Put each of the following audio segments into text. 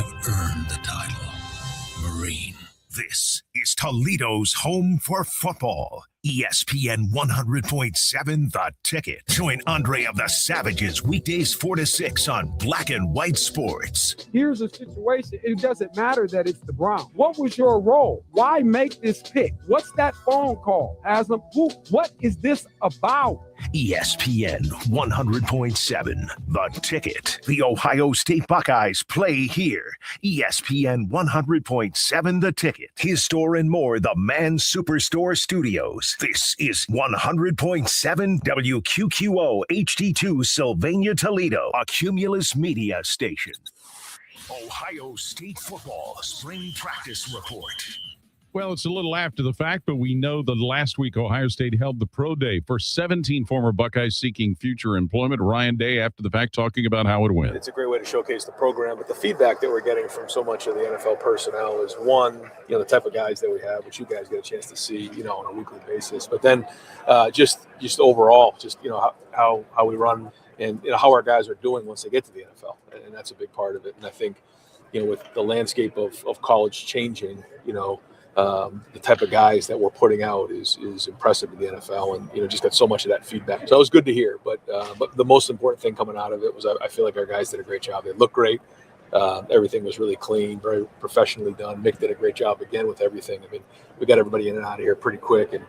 have earned the title Marine. This is Toledo's home for football. ESPN 100.7 The Ticket. Join Andre of the Savages weekdays 4 to 6 on Black and White Sports. Here's a situation. It doesn't matter that it's the Browns. What was your role? Why make this pick? What's that phone call? What is this about? ESPN 100.7 The Ticket. The Ohio State Buckeyes play here. ESPN 100.7 The Ticket. His store and more, the Man Superstore Studios. This is 100.7 WQQO HD2 Sylvania, Toledo, a Cumulus media station. Ohio State football spring practice report. Well, it's a little after the fact, but we know that last week Ohio State held the Pro Day for 17 former Buckeyes seeking future employment. Ryan Day, after the fact, talking about how it went. It's a great way to showcase the program, but the feedback that we're getting from so much of the NFL personnel is, one, the type of guys that we have, which you guys get a chance to see, on a weekly basis. But then just overall, how we run and how our guys are doing once they get to the NFL, and that's a big part of it. And I think, with the landscape of college changing, the type of guys that we're putting out is impressive in the NFL, and just got so much of that feedback. So it was good to hear. But the most important thing coming out of it was I feel like our guys did a great job. They looked great. Everything was really clean, very professionally done. Mick did a great job again with everything. I mean, we got everybody in and out of here pretty quick. And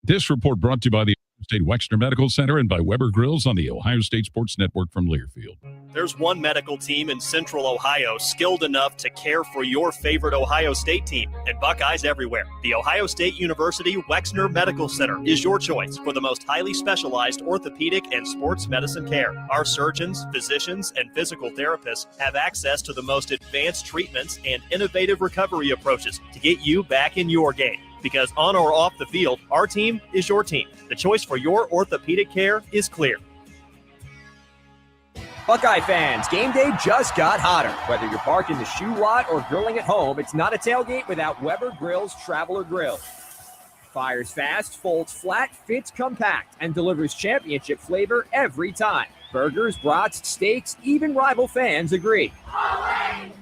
this report brought to you by the State Wexner Medical Center and by Weber Grills on the Ohio State Sports Network from Learfield. There's one medical team in Central Ohio skilled enough to care for your favorite Ohio State team, and Buckeyes everywhere. The Ohio State University Wexner Medical Center is your choice for the most highly specialized orthopedic and sports medicine care. Our surgeons, physicians, and physical therapists have access to the most advanced treatments and innovative recovery approaches to get you back in your game. Because on or off the field, our team is your team. The choice for your orthopedic care is clear. Buckeye fans, game day just got hotter. Whether you're parked in the shoe lot or grilling at home, it's not a tailgate without Weber Grill's Traveler Grill. Fires fast, folds flat, fits compact, and delivers championship flavor every time. Burgers, brats, steaks, even rival fans agree. Always,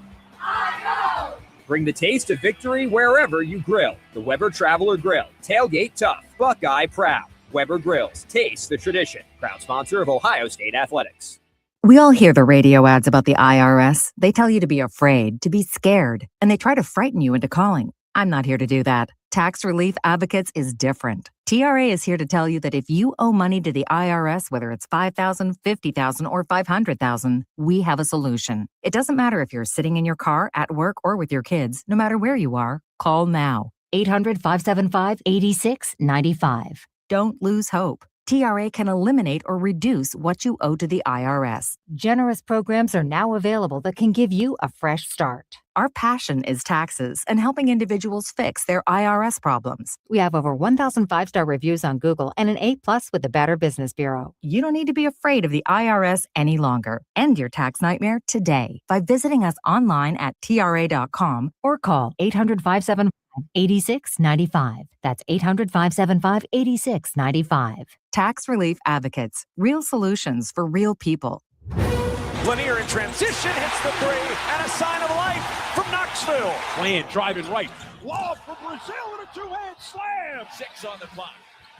I know. Bring the taste of victory wherever you grill. The Weber Traveler Grill. Tailgate tough, Buckeye proud. Weber Grills. Taste the tradition. Proud sponsor of Ohio State Athletics. We all hear the radio ads about the IRS. They tell you to be afraid, to be scared, and they try to frighten you into calling. I'm not here to do that. Tax Relief Advocates is different. TRA is here to tell you that if you owe money to the IRS, whether it's $5,000, $50,000, or $500,000, we have a solution. It doesn't matter if you're sitting in your car, at work, or with your kids. No matter where you are, call now. 800-575-8695. Don't lose hope. TRA can eliminate or reduce what you owe to the IRS. Generous programs are now available that can give you a fresh start. Our passion is taxes and helping individuals fix their IRS problems. We have over 1,000 5-star reviews on Google and an A+ with the Better Business Bureau. You don't need to be afraid of the IRS any longer. End your tax nightmare today by visiting us online at TRA.com or call 800-575-8695. That's 800-575-8695. Tax Relief Advocates. Real solutions for real people. Lanier in transition, hits the three, and a sign of life from Knoxville. Plant driving right. Lob for Brazil and a two-hand slam. 6 on the clock.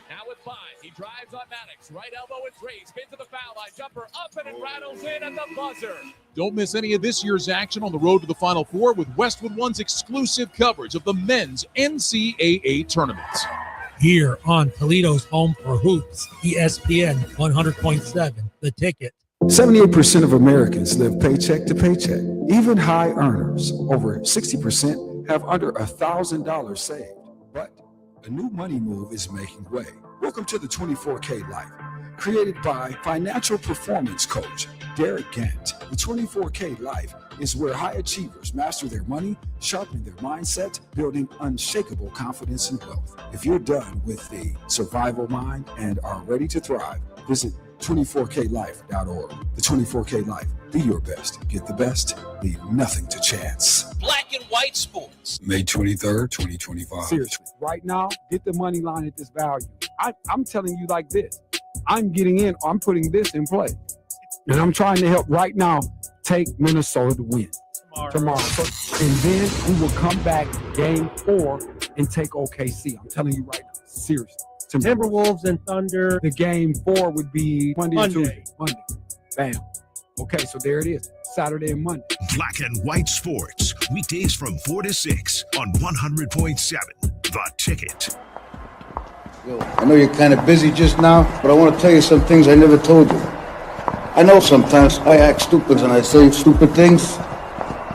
Now with 5. He drives on Maddox. Right elbow and 3. Spin to the foul line. Jumper up and it rattles in at the buzzer. Don't miss any of this year's action on the road to the Final Four with Westwood One's exclusive coverage of the men's NCAA tournaments. Here on Toledo's home for hoops, ESPN 100.7, The Ticket. 78% of Americans live paycheck to paycheck. Even high earners, over 60%, have under $1,000 saved. But a new money move is making way. Welcome to the 24K Life, created by financial performance coach Derek Gant. The 24K Life is where high achievers master their money, sharpen their mindset, building unshakable confidence and wealth. If you're done with the survival mind and are ready to thrive, visit 24klife.org. The 24K Life. Be your best. Get the best. Leave nothing to chance. Black and White Sports. May 23rd, 2025. Seriously, right now, get the money line at this value. I'm telling you like this. I'm getting in. I'm putting this in play. And I'm trying to help right now take Minnesota to win. tomorrow. And then we will come back game 4 and take OKC. I'm telling you right now, seriously. Timberwolves and Thunder. The game 4 would be Monday and Tuesday. Monday. Bam. Okay, so there it is. Saturday and Monday. Black and White Sports, weekdays from 4 to 6 on 100.7 The Ticket. I know you're kind of busy just now, but I want to tell you some things I never told you. I know sometimes I act stupid and I say stupid things,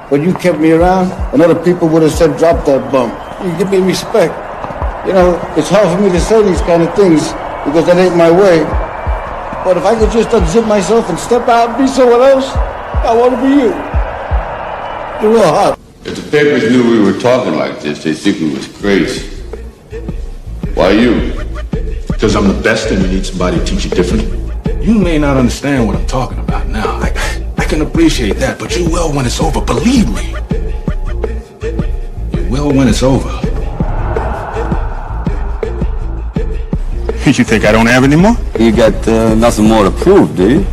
but you kept me around, and other people would have said, drop that bum. You give me respect. You know, it's hard for me to say these kind of things because that ain't my way. But if I could just unzip myself and step out and be someone else, I want to be you. You're real hot. If the papers knew we were talking like this, they'd think we was crazy. Why you? Because I'm the best and you need somebody to teach you different. You may not understand what I'm talking about now. I can appreciate that, but you will when it's over. Believe me. You will when it's over. You think I don't have any more? You got nothing more to prove, do you?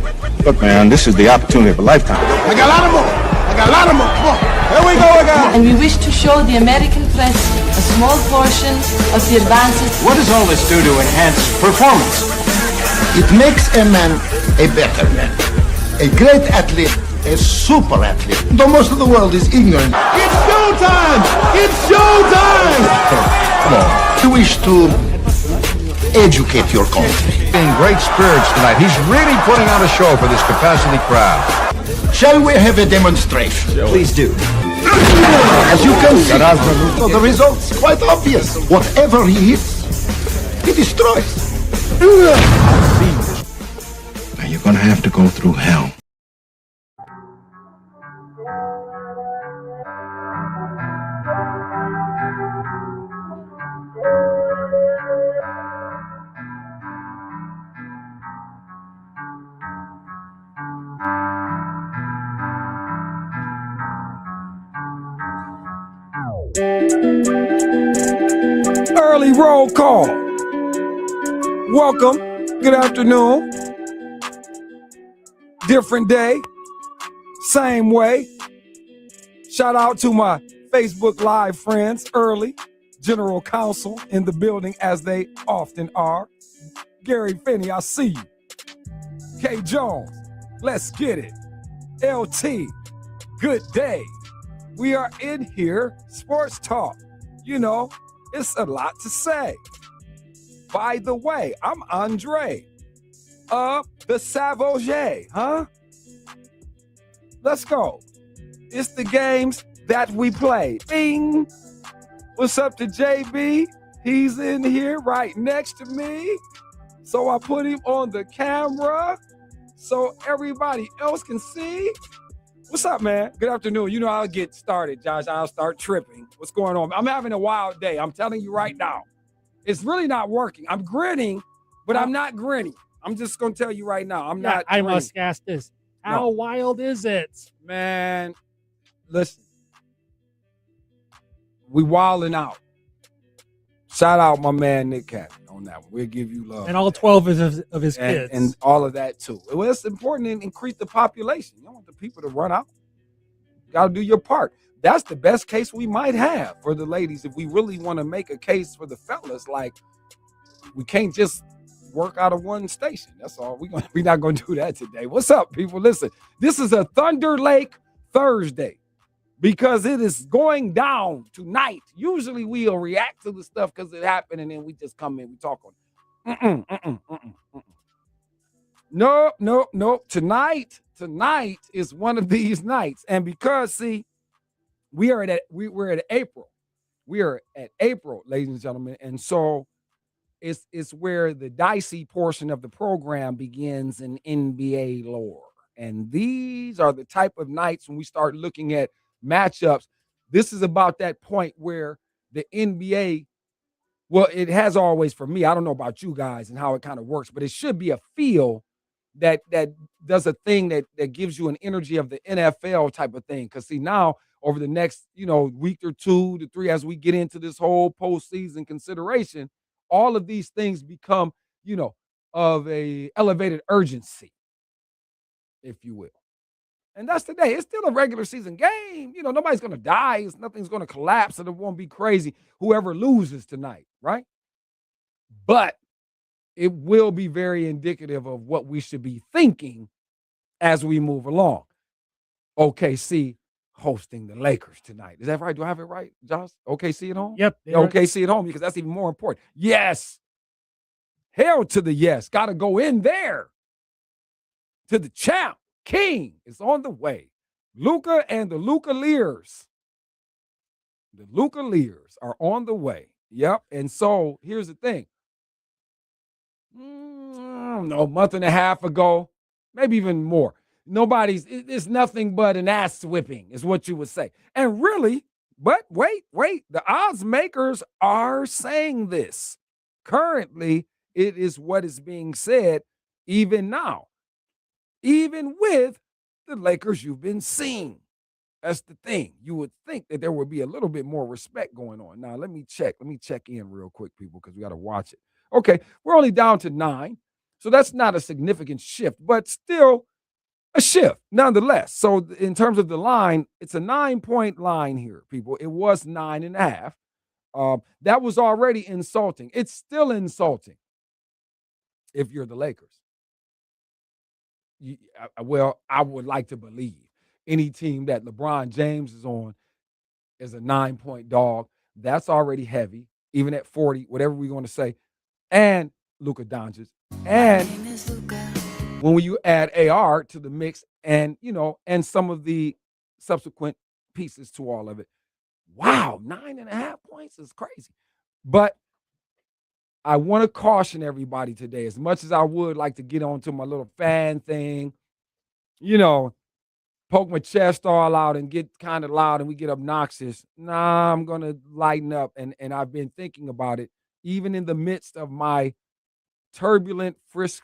Look, man, this is the opportunity of a lifetime. I got a lot of more. Come on. Here we go again. And we wish to show the American press a small portion of the advances. What does all this do to enhance performance? It makes a man a better man, a great athlete, a super athlete. Though most of the world is ignorant. It's showtime! It's showtime! Come on. You wish to educate your country. In great spirits tonight. He's really putting on a show for this capacity crowd. Shall we have a demonstration? Please do. As you can see, so the result's quite obvious. Whatever he hits, he destroys. Now you're gonna have to go through hell. Early roll call. Welcome. Good afternoon. Different day. Same way. Shout out to my Facebook Live friends, early. General Counsel in the building as they often are. Gary Finney, I see you. K. Jones, let's get it. LT, good day. We are in here, sports talk. You know, it's a lot to say. By the way, I'm Andre of the Savoyer, huh? Let's go. It's the games that we play. Bing. What's up to JB? He's in here right next to me. So I put him on the camera so everybody else can see. What's up, man? Good afternoon. You know I'll get started, Josh. I'll start tripping. What's going on? I'm having a wild day. I'm telling you right now. It's really not working. I'm grinning, but I'm not grinning. I'm just going to tell you right now. I'm not I grinning. must ask this. How wild is it? Man, listen. We wilding out. Shout out my man Nick Captain on that one. We'll give you love. And all 12 of his kids. And all of that too. Well, it's important to increase the population. You don't want the people to run out. You got to do your part. That's the best case we might have for the ladies. If we really want to make a case for the fellas, like we can't just work out of one station. That's all. We're not going to do that today. What's up, people? Listen, this is a Thunderlake Thursday. Because it is going down tonight. Usually we'll react to the stuff because it happened and then we just come in, we talk on it. Nope. Tonight is one of these nights. And because, see, we're at April. We are at April, ladies and gentlemen. And so it's where the dicey portion of the program begins in NBA lore. And these are the type of nights when we start looking at matchups. This is about that point where the NBA, well, it has always for me. I don't know about you guys and how it kind of works, but it should be a feel that does a thing that gives you an energy of the NFL type of thing. Because see, now over the next week or 2 to 3, as we get into this whole postseason consideration, all of these things become of a elevated urgency, if you will. And that's today. It's still a regular season game. You know, nobody's going to die. Nothing's going to collapse, and it won't be crazy whoever loses tonight, right? But it will be very indicative of what we should be thinking as we move along. OKC hosting the Lakers tonight. Is that right? Do I have it right, Josh? OKC at home? Yep. OKC at home, because that's even more important. Yes. Hell to the yes. Got to go in there. To the champ. King is on the way. Luka and the Luka Lears. The Luka Lears are on the way. Yep. And so here's the thing. I don't know, a month and a half ago, maybe even more. It's nothing but an ass whipping is what you would say. And really, but wait, the odds makers are saying this. Currently, it is what is being said even now. Even with the Lakers you've been seeing. That's the thing. You would think that there would be a little bit more respect going on. Now, let me check. Let me check in real quick, people, because we got to watch it. Okay, we're only down to 9. So that's not a significant shift, but still a shift nonetheless. So in terms of the line, it's a 9-point line here, people. It was 9.5. That was already insulting. It's still insulting if you're the Lakers. Well, I would like to believe any team that LeBron James is on is a 9-point dog. That's already heavy, even at 40, whatever we want to say. And Luka Doncic. And when you add AR to the mix and, and some of the subsequent pieces to all of it, wow, 9.5 points is crazy. But I want to caution everybody today, as much as I would like to get onto my little fan thing, poke my chest all out and get kind of loud and we get obnoxious. Nah, I'm going to lighten up. And I've been thinking about it, even in the midst of my turbulent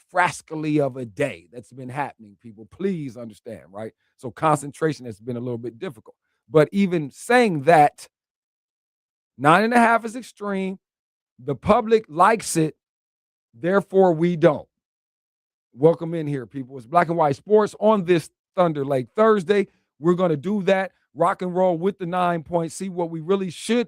frascally of a day that's been happening, people. Please understand, right? So concentration has been a little bit difficult. But even saying that, 9.5 is extreme. The public likes it. Therefore, we don't. Welcome in here, people. It's Black and White Sports on this Thunderlake Thursday. We're going to do that. Rock and roll with the 9 points. See what we really should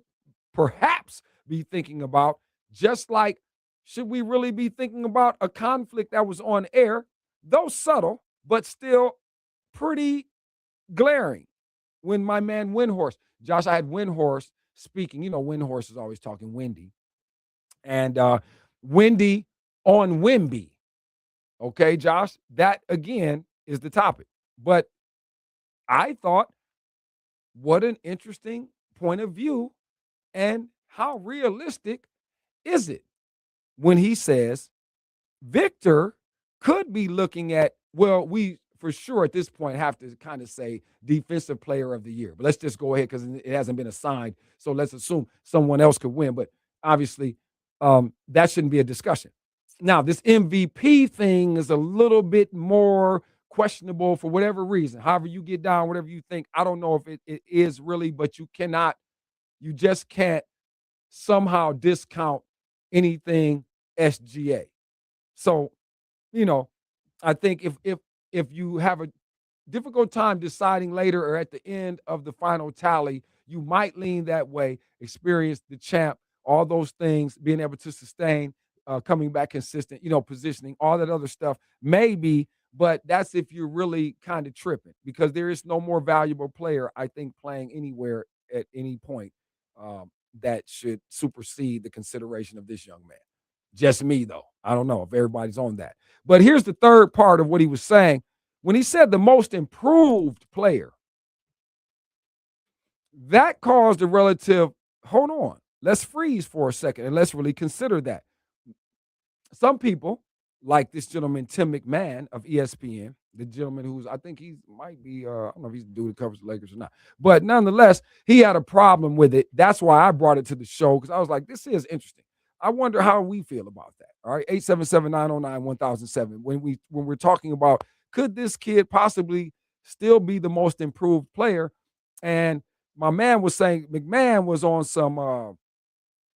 perhaps be thinking about. Just like, should we really be thinking about a conflict that was on air, though subtle, but still pretty glaring? When my man Windhorse, Josh, I had Windhorse speaking. Windhorse is always talking Wendy. And Wendy on Wemby. Okay, Josh, that again is the topic. But I thought, what an interesting point of view, and how realistic is it when he says Victor could be looking at, well, we for sure at this point have to kind of say defensive player of the year. But let's just go ahead because it hasn't been assigned. So let's assume someone else could win. But obviously, that shouldn't be a discussion. Now, this MVP thing is a little bit more questionable for whatever reason. However you get down, whatever you think. I don't know if it is really, but you just can't somehow discount anything SGA. So, I think if you have a difficult time deciding later or at the end of the final tally, you might lean that way, experience the champ, all those things, being able to sustain, coming back consistent, positioning, all that other stuff, maybe, but that's if you're really kind of tripping, because there is no more valuable player, I think, playing anywhere at any point that should supersede the consideration of this young man. Just me, though. I don't know if everybody's on that. But here's the third part of what he was saying. When he said the most improved player, that caused a relative, hold on, let's freeze for a second and let's really consider that. Some people, like this gentleman, Tim McMahon of ESPN, the gentleman who's, I think he might be, I don't know if he's the dude that covers the Lakers or not. But nonetheless, he had a problem with it. That's why I brought it to the show, because I was like, this is interesting. I wonder how we feel about that. All right, 877-909-1007. When we're talking about, could this kid possibly still be the most improved player? And my man was saying McMahon was on some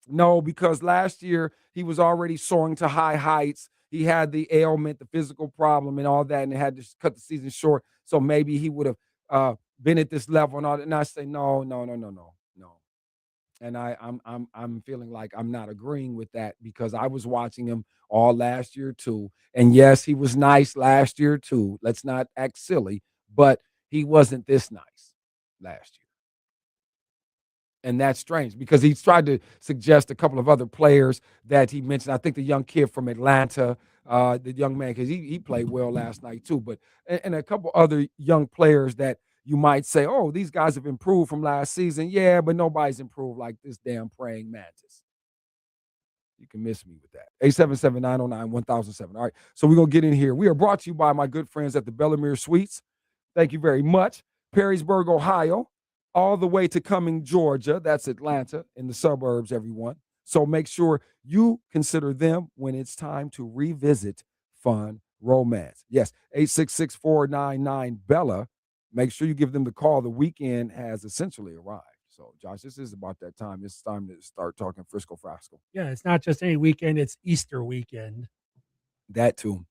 no, because last year he was already soaring to high heights. he had the ailment, the physical problem, and all that, and they had to cut the season short. So maybe he would have been at this level and all that. And I say, no. And I'm feeling like I'm not agreeing with that because I was watching him all last year too. And yes, he was nice last year too. Let's not act silly, but he wasn't this nice last year. And that's strange because he's tried to suggest a couple of other players that he mentioned. I think the young kid from Atlanta, the young man, because he played well last night too. But and a couple other young players that you might say, oh, these guys have improved from last season. Yeah, but nobody's improved like this damn praying mantis. You can miss me with that. 877-909-1007. All right, so we're going to get in here. We are brought to you by my good friends at the Bellamere Suites. Thank you very much. Perrysburg, Ohio, all the way to Cumming, Georgia. That's Atlanta in the suburbs, everyone. So make sure you consider them when it's time to revisit fun romance. Yes, 866-499-BELLA. Make sure you give them the call. The weekend has essentially arrived. So, Josh, this is about that time. It's time to start talking Frisco Frasco. Yeah, it's not just any weekend. It's Easter weekend. That too.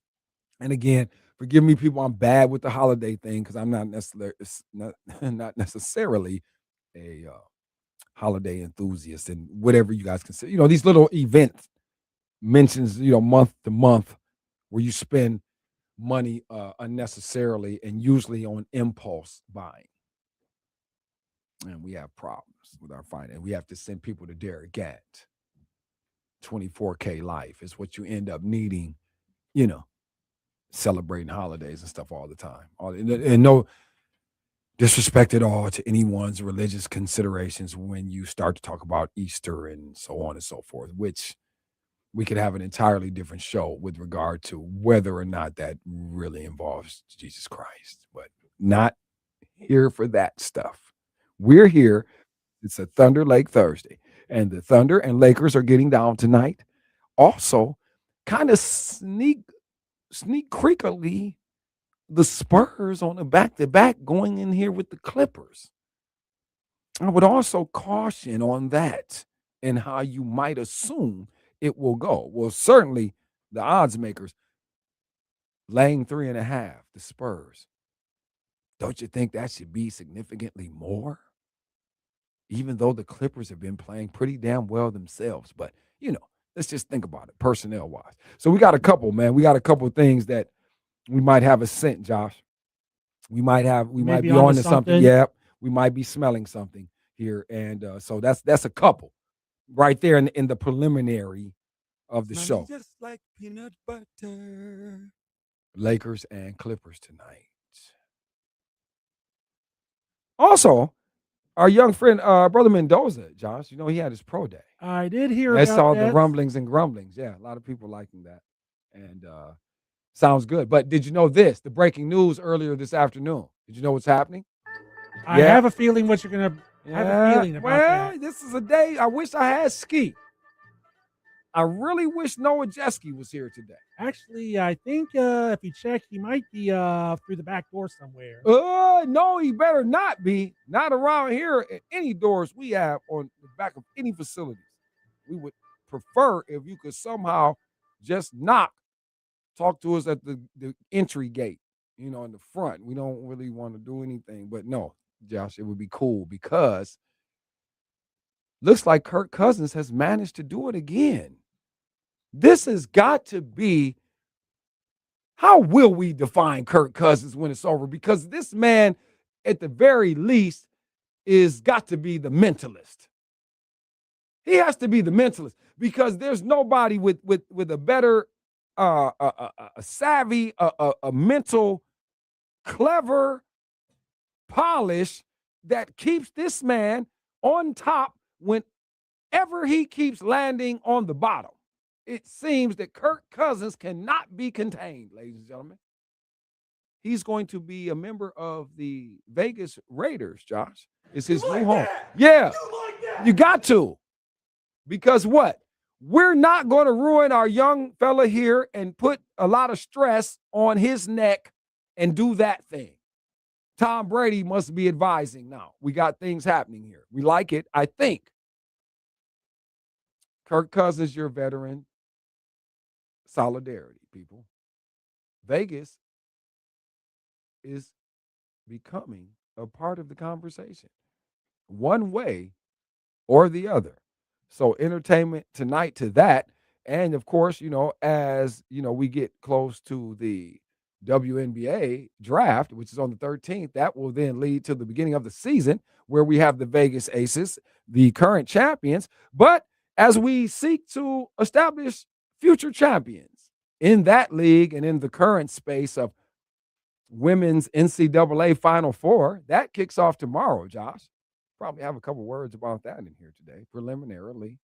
And again, forgive me, people, I'm bad with the holiday thing because I'm not necessarily a holiday enthusiast and whatever you guys consider. You know, these little events mentions, month to month where you spend money unnecessarily and usually on impulse buying. And we have problems with our finance. We have to send people to Derek Gatt. 24K life is what you end up needing, celebrating holidays and stuff all the time. And no disrespect at all to anyone's religious considerations when you start to talk about Easter and so on and so forth, which we could have an entirely different show with regard to whether or not that really involves Jesus Christ, but not here for that stuff. We're here. It's a Thunderlake Thursday, and the Thunder and Lakers are getting down tonight. Also, kind of sneak creakily, the Spurs on a back-to-back going in here with the Clippers. I would also caution on that and how you might assume it will go. Well, certainly the odds makers laying 3.5, the Spurs. Don't you think that should be significantly more? Even though the Clippers have been playing pretty damn well themselves. But, let's just think about it personnel-wise. So we got a couple, man. We got a couple of things that we might have a scent, Josh. We might be on to something. Yeah, we might be smelling something here. And so that's a couple right there in the preliminary of the show. Just like peanut butter. Lakers and Clippers tonight. Also, our young friend, Brother Mendoza, Josh, he had his pro day. I did hear I about saw that. the rumblings and grumblings. Yeah, a lot of people liking that. And sounds good. But did you know this? The breaking news earlier this afternoon. Did you know what's happening? I have a feeling what you're going to have a feeling about that. This is a day I wish I had Ski. I really wish Noah Jeske was here today. Actually, I think if you check, he might be through the back door somewhere. No, he better not be. Not around here at any doors we have on the back of any facilities. We would prefer if you could somehow just talk to us at the entry gate, in the front. We don't really want to do anything. But no, Josh, it would be cool because looks like Kirk Cousins has managed to do it again. This has got to be, how will we define Kirk Cousins when it's over? Because this man, at the very least, is got to be the mentalist. He has to be the mentalist because there's nobody with a better, a savvy, a mental, clever polish that keeps this man on top whenever he keeps landing on the bottom. It seems that Kirk Cousins cannot be contained, ladies and gentlemen. He's going to be a member of the Vegas Raiders, Josh. It's his new home. Yeah, you got to. Because what? We're not going to ruin our young fella here and put a lot of stress on his neck and do that thing. Tom Brady must be advising now. We got things happening here. We like it, I think. Kirk Cousins, you're a veteran. Solidarity. people, Vegas is becoming a part of the conversation, one way or the other. So entertainment tonight to that. And of course, as we get close to the WNBA draft, which is on the 13th, that will then lead to the beginning of the season where we have the Vegas Aces, the current champions. But as we seek to establish future champions in that league and in the current space of women's NCAA Final Four, that kicks off tomorrow, Josh. Probably have a couple words about that in here today, preliminarily.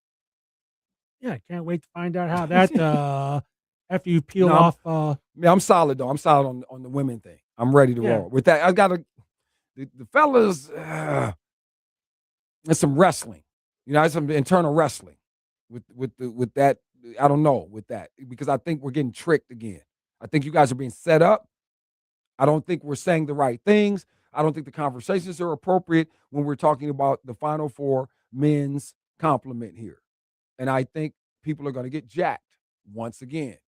Yeah, can't wait to find out how that after you peel off. I'm solid though. I'm solid on the women thing. I'm ready to roll with that. I got the fellas. There's some wrestling, some internal wrestling with that. I don't know with that because I think we're getting tricked again. I think you guys are being set up. I don't think we're saying the right things. I don't think the conversations are appropriate when we're talking about the Final Four men's complement here. And I think people are going to get jacked once again,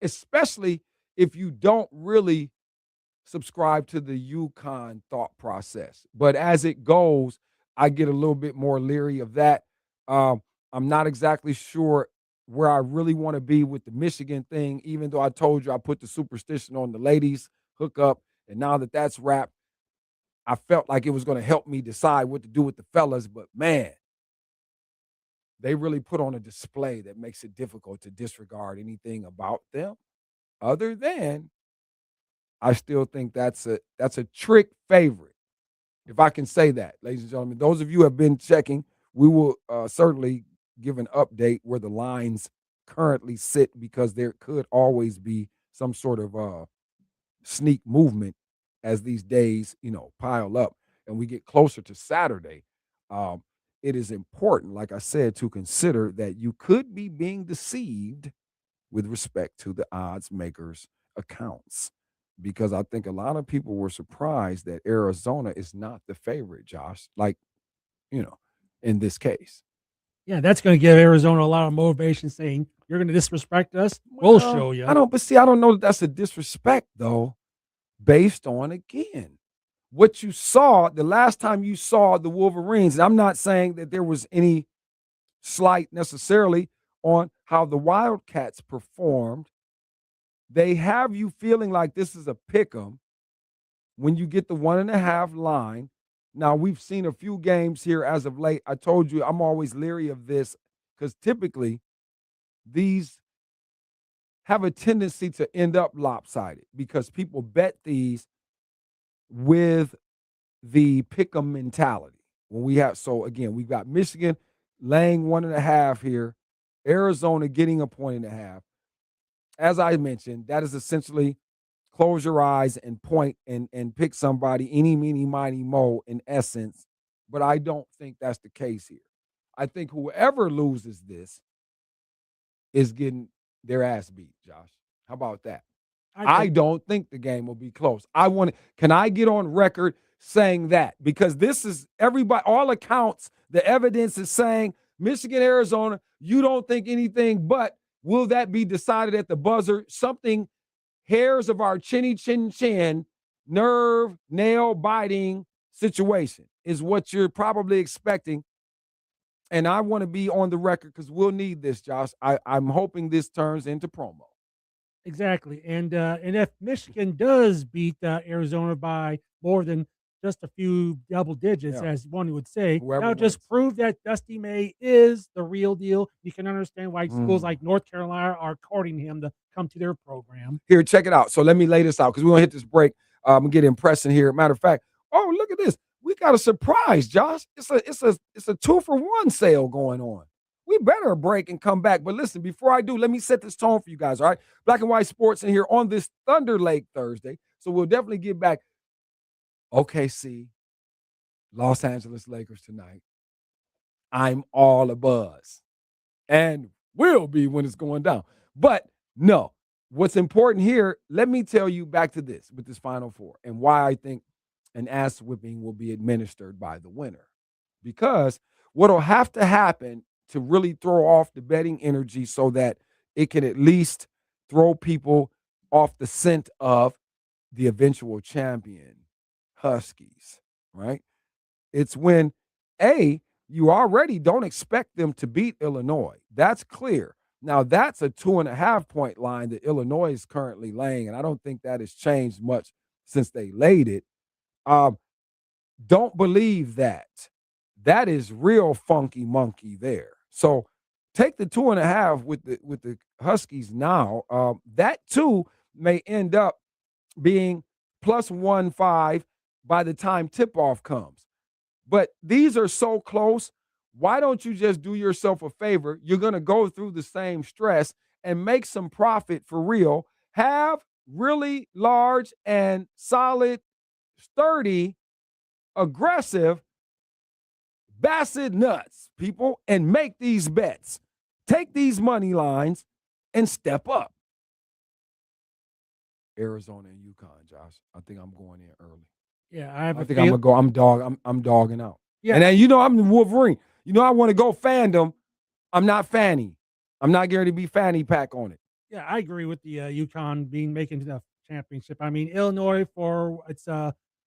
especially if you don't really subscribe to the UConn thought process. But as it goes, I get a little bit more leery of that. I'm not exactly sure where I really want to be with the Michigan thing, even though I told you I put the superstition on the ladies hookup. And now that that's wrapped, I felt like it was going to help me decide what to do with the fellas. But, man, they really put on a display that makes it difficult to disregard anything about them other than I still think that's a trick favorite, if I can say that, ladies and gentlemen. Those of you who have been checking, we will certainly give an update where the lines currently sit because there could always be some sort of sneak movement as these days, pile up and we get closer to Saturday. It is important, like I said, to consider that you could be being deceived with respect to the odds makers' accounts, because I think a lot of people were surprised that Arizona is not the favorite, Josh, in this case. Yeah, that's going to give Arizona a lot of motivation saying, you're going to disrespect us? We'll show you. I don't know that that's a disrespect, though, based on, again, what you saw the last time you saw the Wolverines. And I'm not saying that there was any slight necessarily on how the Wildcats performed. They have you feeling like this is a pick'em when you get the 1.5 line. Now, we've seen a few games here as of late. I told you I'm always leery of this because typically these have a tendency to end up lopsided because people bet these with the pick'em mentality. So again, we've got Michigan laying 1.5 here, Arizona getting a 1.5. As I mentioned, that is essentially close your eyes and point and pick somebody, eeny, meeny, miny, mo, in essence. But I don't think that's the case here. I think whoever loses this is getting their ass beat, Josh. How about that? I don't think the game will be close. Can I get on record saying that? Because this is everybody, all accounts, the evidence is saying Michigan, Arizona, you don't think anything, but will that be decided at the buzzer? Something hairs of our chinny chin chin, nerve, nail biting situation is what you're probably expecting. And I want to be on the record because we'll need this, Josh. I'm hoping this turns into promo. Exactly. And if Michigan does beat Arizona by more than just a few double digits, as one would say, that'll just prove that Dusty May is the real deal. You can understand why schools like North Carolina are courting him to come to their program. Here, check it out. So let me lay this out because we're going to hit this break. I'm going to get impressing here. Matter of fact, look at this. We got a surprise, Josh. It's a 2-for-1 sale going on. We better break and come back. But listen, before I do, let me set this tone for you guys, all right? Black and White Sports in here on this Thunderlake Thursday. So we'll definitely get back. OKC, Los Angeles Lakers tonight. I'm all abuzz. And will be when it's going down. But no, what's important here, let me tell you back to this with this Final Four and why I think an ass whipping will be administered by the winner. Because what'll have to happen to really throw off the betting energy so that it can at least throw people off the scent of the eventual champion, Huskies, right? It's when, you already don't expect them to beat Illinois. That's clear. Now, that's a 2.5-point line that Illinois is currently laying, and I don't think that has changed much since they laid it. Don't believe that. That is real funky monkey there. So take the 2.5 with the Huskies now. That too may end up being plus 1.5 by the time tip-off comes. But these are so close. Why don't you just do yourself a favor? You're going to go through the same stress and make some profit for real. Have really large and solid, sturdy, aggressive Bassett nuts, people, and make these bets. Take these money lines and step up. Arizona and UConn, Josh. I think I'm going in early. Yeah, I think I'm gonna go. I'm dogging out. Yeah, and then I'm the Wolverine. I want to go fandom. I'm not Fanny. I'm not going to be fanny pack on it. Yeah, I agree with the UConn making the championship. I mean, Illinois for its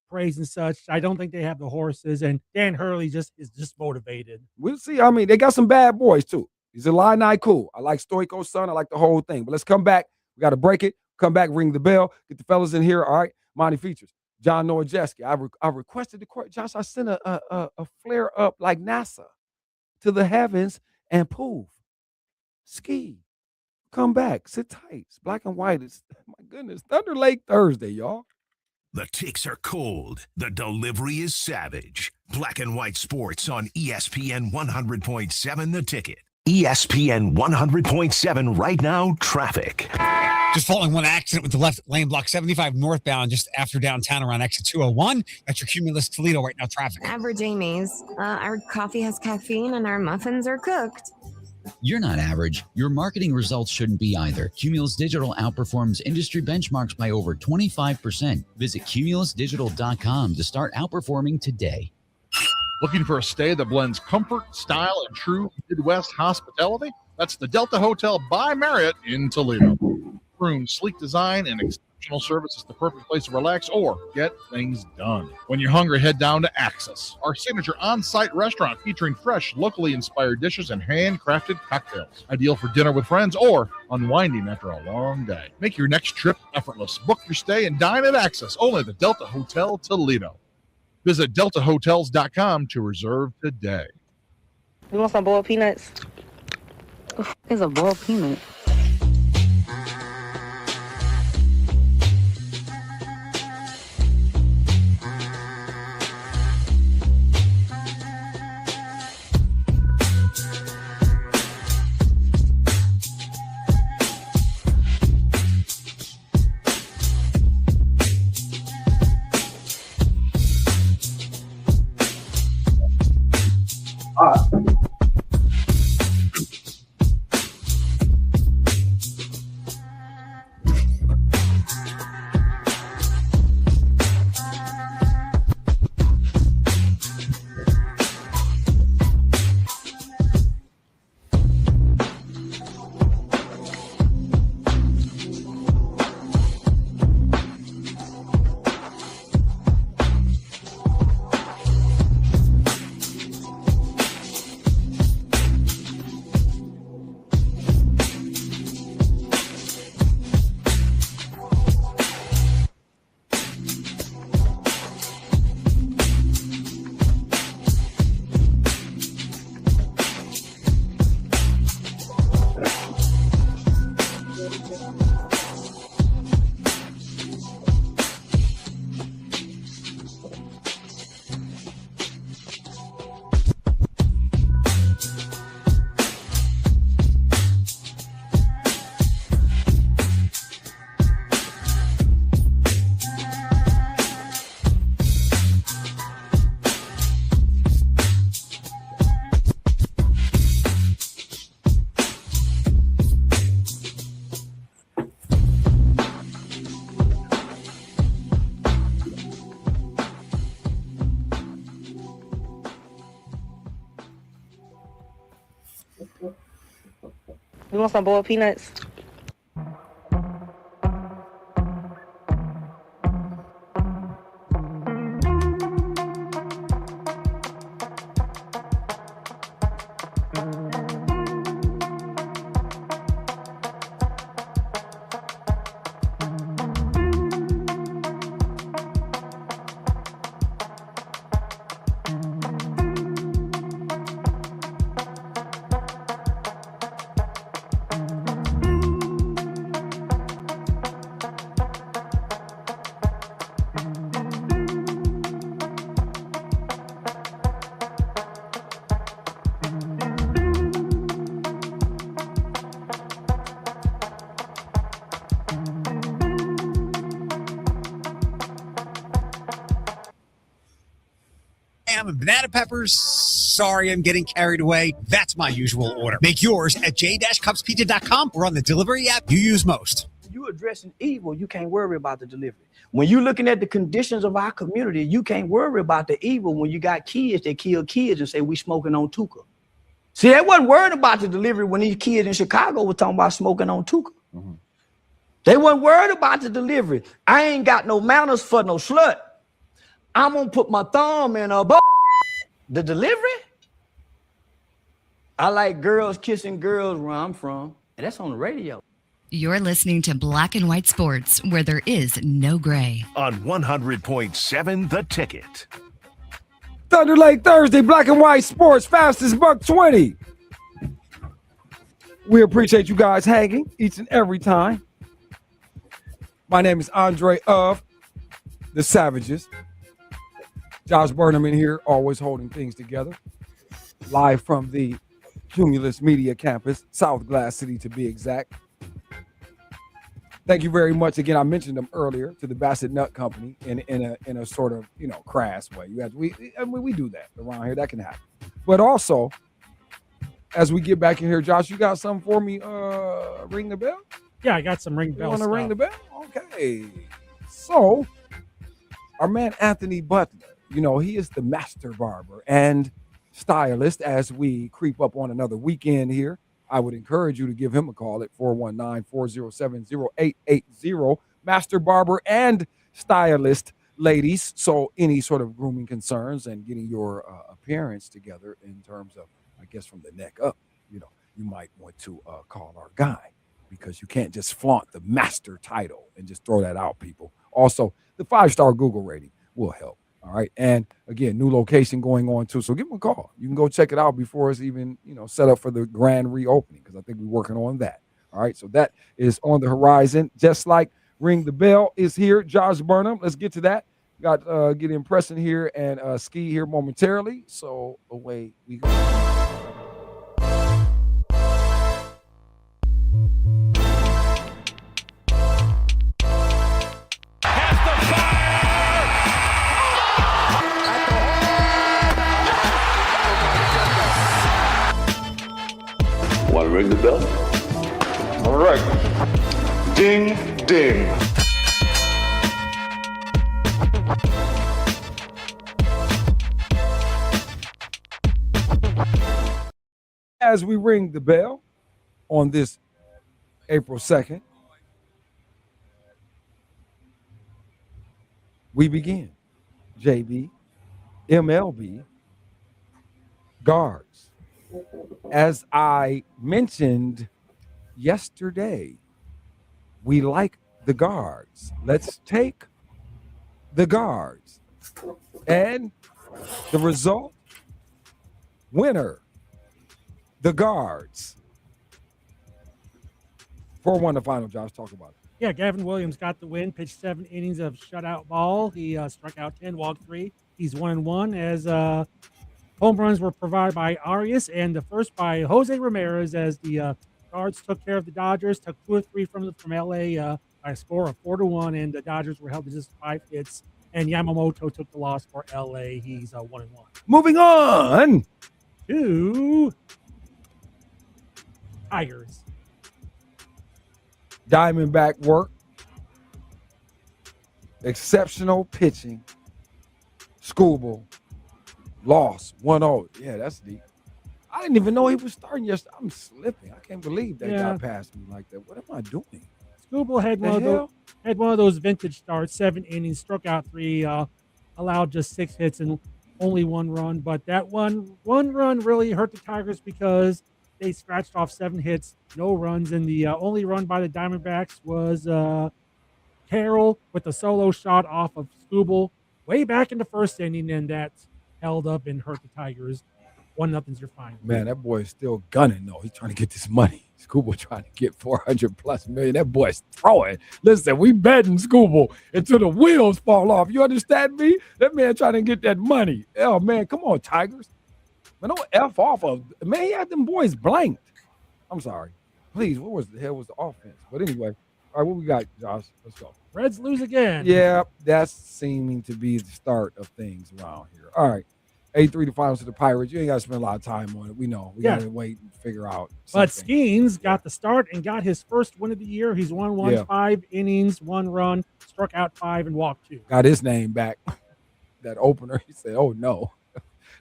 praise and such. I don't think they have the horses, and Dan Hurley is just motivated. We'll see. I mean, they got some bad boys too. He's a Illini cool. I like Stoico's son. I like the whole thing. But let's come back. We got to break it. Come back, ring the bell, get the fellas in here. All right, Monty Features, John Nowajeski. I requested the court. Josh, I sent a flare up like NASA to the heavens and poof, ski. Come back, sit tight. It's black and white. It's, my goodness, Thunderlake Thursday, y'all. The ticks are cold. The delivery is savage. Black and white sports on ESPN 100.7 The Ticket. ESPN 100.7 right now, traffic. Just following one accident with the left lane block 75 northbound just after downtown around exit 201. That's your Cumulus Toledo right now traffic. Average Amy's. Our coffee has caffeine and our muffins are cooked. You're not average. Your marketing results shouldn't be either. Cumulus Digital outperforms industry benchmarks by over 25%. Visit cumulusdigital.com to start outperforming today. Looking for a stay that blends comfort, style, and true Midwest hospitality? That's the Delta Hotel by Marriott in Toledo. Room, sleek design, and exceptional service is the perfect place to relax or get things done. When you're hungry, head down to Axis, our signature on-site restaurant featuring fresh, locally inspired dishes and handcrafted cocktails. Ideal for dinner with friends or unwinding after a long day. Make your next trip effortless. Book your stay and dine at Axis, only at the Delta Hotel Toledo. Visit deltahotels.com to reserve today. You want some boiled peanuts? There's a boiled peanut. You want some boiled peanuts? And banana peppers. Sorry, I'm getting carried away. That's my usual order. Make yours at j-cupspizza.com or on the delivery app you use most. You addressing evil, you can't worry about the delivery. When you're looking at the conditions of our community, you can't worry about the evil when you got kids that kill kids and say we smoking on Tuka. See, they wasn't worried about the delivery when these kids in Chicago were talking about smoking on Tuka. Mm-hmm. They weren't worried about the delivery. I ain't got no manners for no slut. I'm gonna put my thumb in a butt. The delivery? I like girls kissing girls where I'm from, and that's on the radio. You're listening to Black and White Sports, where there is no gray. On 100.7 The Ticket. Thunderlake Thursday, Black and White Sports, fastest $1.20. We appreciate you guys hanging each and every time. My name is Andre of the Savages. Josh Burnham in here, always holding things together. Live from the Cumulus Media Campus, South Glass City to be exact. Thank you very much. Again, I mentioned them earlier to the Bassett Nut Company in a sort of, crass way. We do that around here. That can happen. But also, as we get back in here, Josh, you got something for me? Ring the bell? Yeah, I got some ring bell. You want to ring the bell? Okay. So, our man Anthony Butler, he is the master barber and stylist. As we creep up on another weekend here, I would encourage you to give him a call at 419-407-0880. Master barber and stylist, ladies. So any sort of grooming concerns and getting your appearance together in terms of, I guess, from the neck up, you might want to call our guy, because you can't just flaunt the master title and just throw that out, people. Also, the 5-star Google rating will help. All right. And again, new location going on too. So give them a call. You can go check it out before it's even, set up for the grand reopening, because I think we're working on that. All right. So that is on the horizon. Just like Ring the Bell is here. Josh Burnham. Let's get to that. Got Get Impression here and Ski here momentarily. So away we go. Want to ring the bell? All right. Ding, ding. As we ring the bell on this April 2nd, we begin. JB, MLB, guards. As I mentioned yesterday, we like the guards. Let's take the guards. And the result, winner, the guards. 4-1 the final, Josh. Talk about it. Yeah, Gavin Williams got the win, pitched 7 innings of shutout ball. He struck out 10, walked 3. He's 1-1 as home runs were provided by Arias and the first by Jose Ramirez, as the Guards took care of the Dodgers, took 2 or 3 from LA by a score of 4-1, and the Dodgers were held to just 5 hits. And Yamamoto took the loss for LA. He's 1-1. Moving on to Tigers. Diamondback work. Exceptional pitching. Skubal lost 1-0. Yeah, that's deep. I didn't even know he was starting yesterday. I'm slipping. I can't believe that got past me like that. What am I doing? Skubal had one of those vintage starts, 7 innings, struck out 3, allowed just 6 hits, and only 1 run, but that one run really hurt the Tigers because they scratched off 7 hits, no runs, and the only run by the Diamondbacks was Carroll with a solo shot off of Skubal way back in the first inning, and that held up and hurt the Tigers. 1-0's your final. Man, that boy is still gunning, though. He's trying to get this money. Skubal trying to get 400+ million. That boy's throwing. Listen, we betting Skubal until the wheels fall off. You understand me? That man trying to get that money. Oh, man, come on, Tigers. Man, don't F off of. Man, he had them boys blanked. I'm sorry. Please, what was the hell was the offense? But anyway, all right, what we got, Josh? Let's go. Reds lose again. Yeah, that's seeming to be the start of things around here. All right. 8-3 the finals to the Pirates. You ain't got to spend a lot of time on it. We know. We got to wait and figure out something. But Skeens got the start and got his first win of the year. He's won 5 innings, 1 run, struck out 5, and walked 2. Got his name back. That opener, he said, oh, no.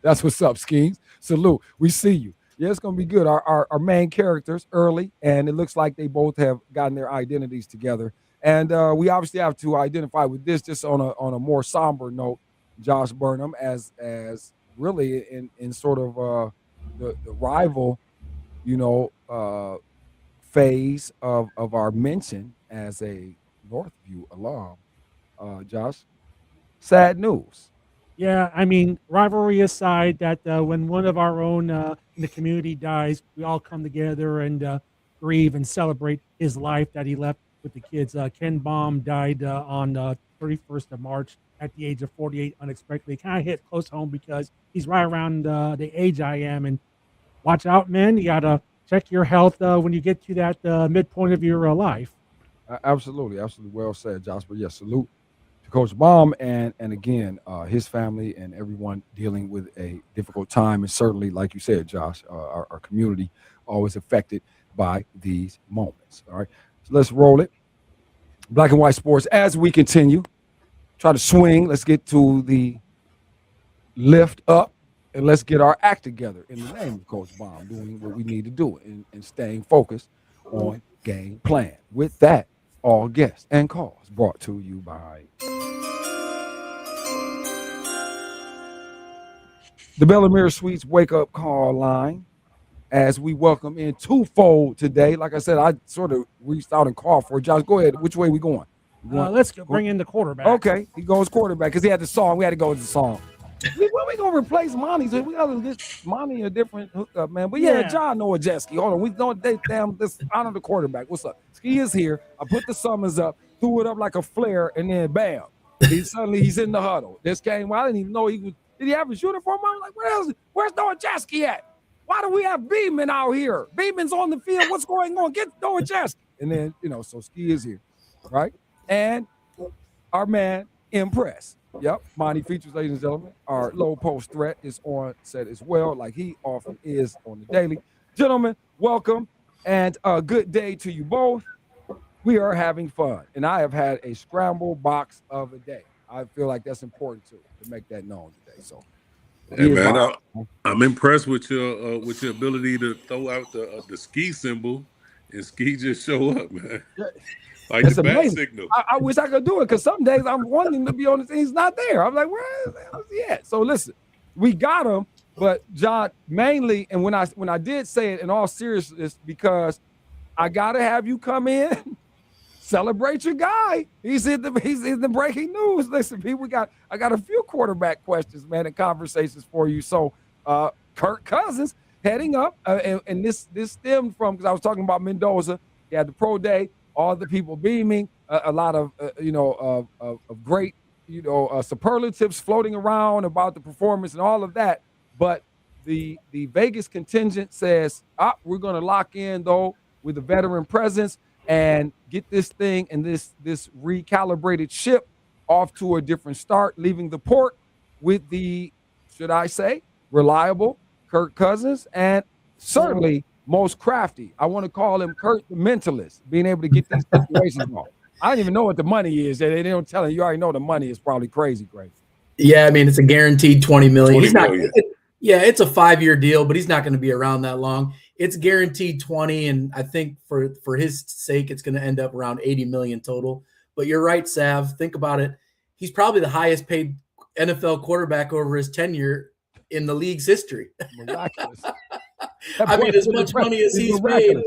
That's what's up, Skeens. Salute. We see you. Yeah, it's going to be good. Our main characters early, and it looks like they both have gotten their identities together. And we obviously have to identify with this just on a more somber note, Josh Burnham, as really in sort of the rival, phase of our mention as a Northview alum. Josh, sad news. Yeah, I mean, rivalry aside, that when one of our own in the community dies, we all come together and grieve and celebrate his life that he left with the kids. Ken Baum died on 31st of March at the age of 48 unexpectedly. Kind of hit close home because he's right around the age I am. And watch out, men. You got to check your health when you get to that midpoint of your life. Absolutely. Well said, Josh. But yes, salute to Coach Baum and again, his family and everyone dealing with a difficult time. And certainly, like you said, Josh, our community always affected by these moments. All right. So let's roll it. Black and White Sports as we continue. Try to swing. Let's get to the lift up and let's get our act together in the name of Coach Baum, doing what we need to do and staying focused on game plan. With that, all guests and calls brought to you by the Bellamere Suites Wake Up Call line. As we welcome in twofold today. Like I said, I sort of reached out and called for it. Josh, go ahead. Which way we going? Let's bring in the quarterback. Okay, he goes quarterback because he had the song. We had to go with the song. When we gonna replace Monty? So we gotta get Monty a different hookup, man. But yeah, John Nowajeski. Hold on, we don't this honor the quarterback. What's up? He is here. I put the summons up, threw it up like a flare, and then bam, he's in the huddle. This game, I didn't even know he was. Did he have his uniform on? Like, where's Nowajeski at? Why do we have Beeman out here? Beeman's on the field. What's going on? Get Nowajeski. And then, so Ski is here, right? And our man, Impress. Yep, Monty Features, ladies and gentlemen. Our low post threat is on set as well, like he often is on the daily. Gentlemen, welcome, and a good day to you both. We are having fun, and I have had a scramble box of a day. I feel like that's important to make that known today. So. Hey man, I'm impressed with your ability to throw out the ski symbol and ski just show up, man. Like that's the bat amazing. signal. I wish I could do it because some days I'm wanting to be on the thing. He's not there. I'm like, where is he at? So listen, we got him, but John, mainly, and when I did say it in all seriousness, because I gotta have you come in. Celebrate your guy. He's in the breaking news. Listen, people, I got a few quarterback questions, man, and conversations for you. So, Kirk Cousins heading up, and this stemmed from because I was talking about Mendoza. He had the pro day, all the people beaming, a lot of of great superlatives floating around about the performance and all of that. But the Vegas contingent says, we're going to lock in though with the veteran presence and get this thing and this recalibrated ship off to a different start, leaving the port with the, should I say, reliable Kirk Cousins and certainly most crafty. I want to call him Kirk the mentalist, being able to get these situations off. I don't even know what the money is. They don't tell you. You already know the money is probably crazy. Yeah, I mean, it's a guaranteed $20 million. He's not. Yeah, it's a 5-year deal, but he's not going to be around that long. It's guaranteed 20, and I think for his sake, it's going to end up around 80 million total. But you're right, Sav. Think about it. He's probably the highest paid NFL quarterback over his tenure in the league's history. Miraculous. I mean, as much money as he's made,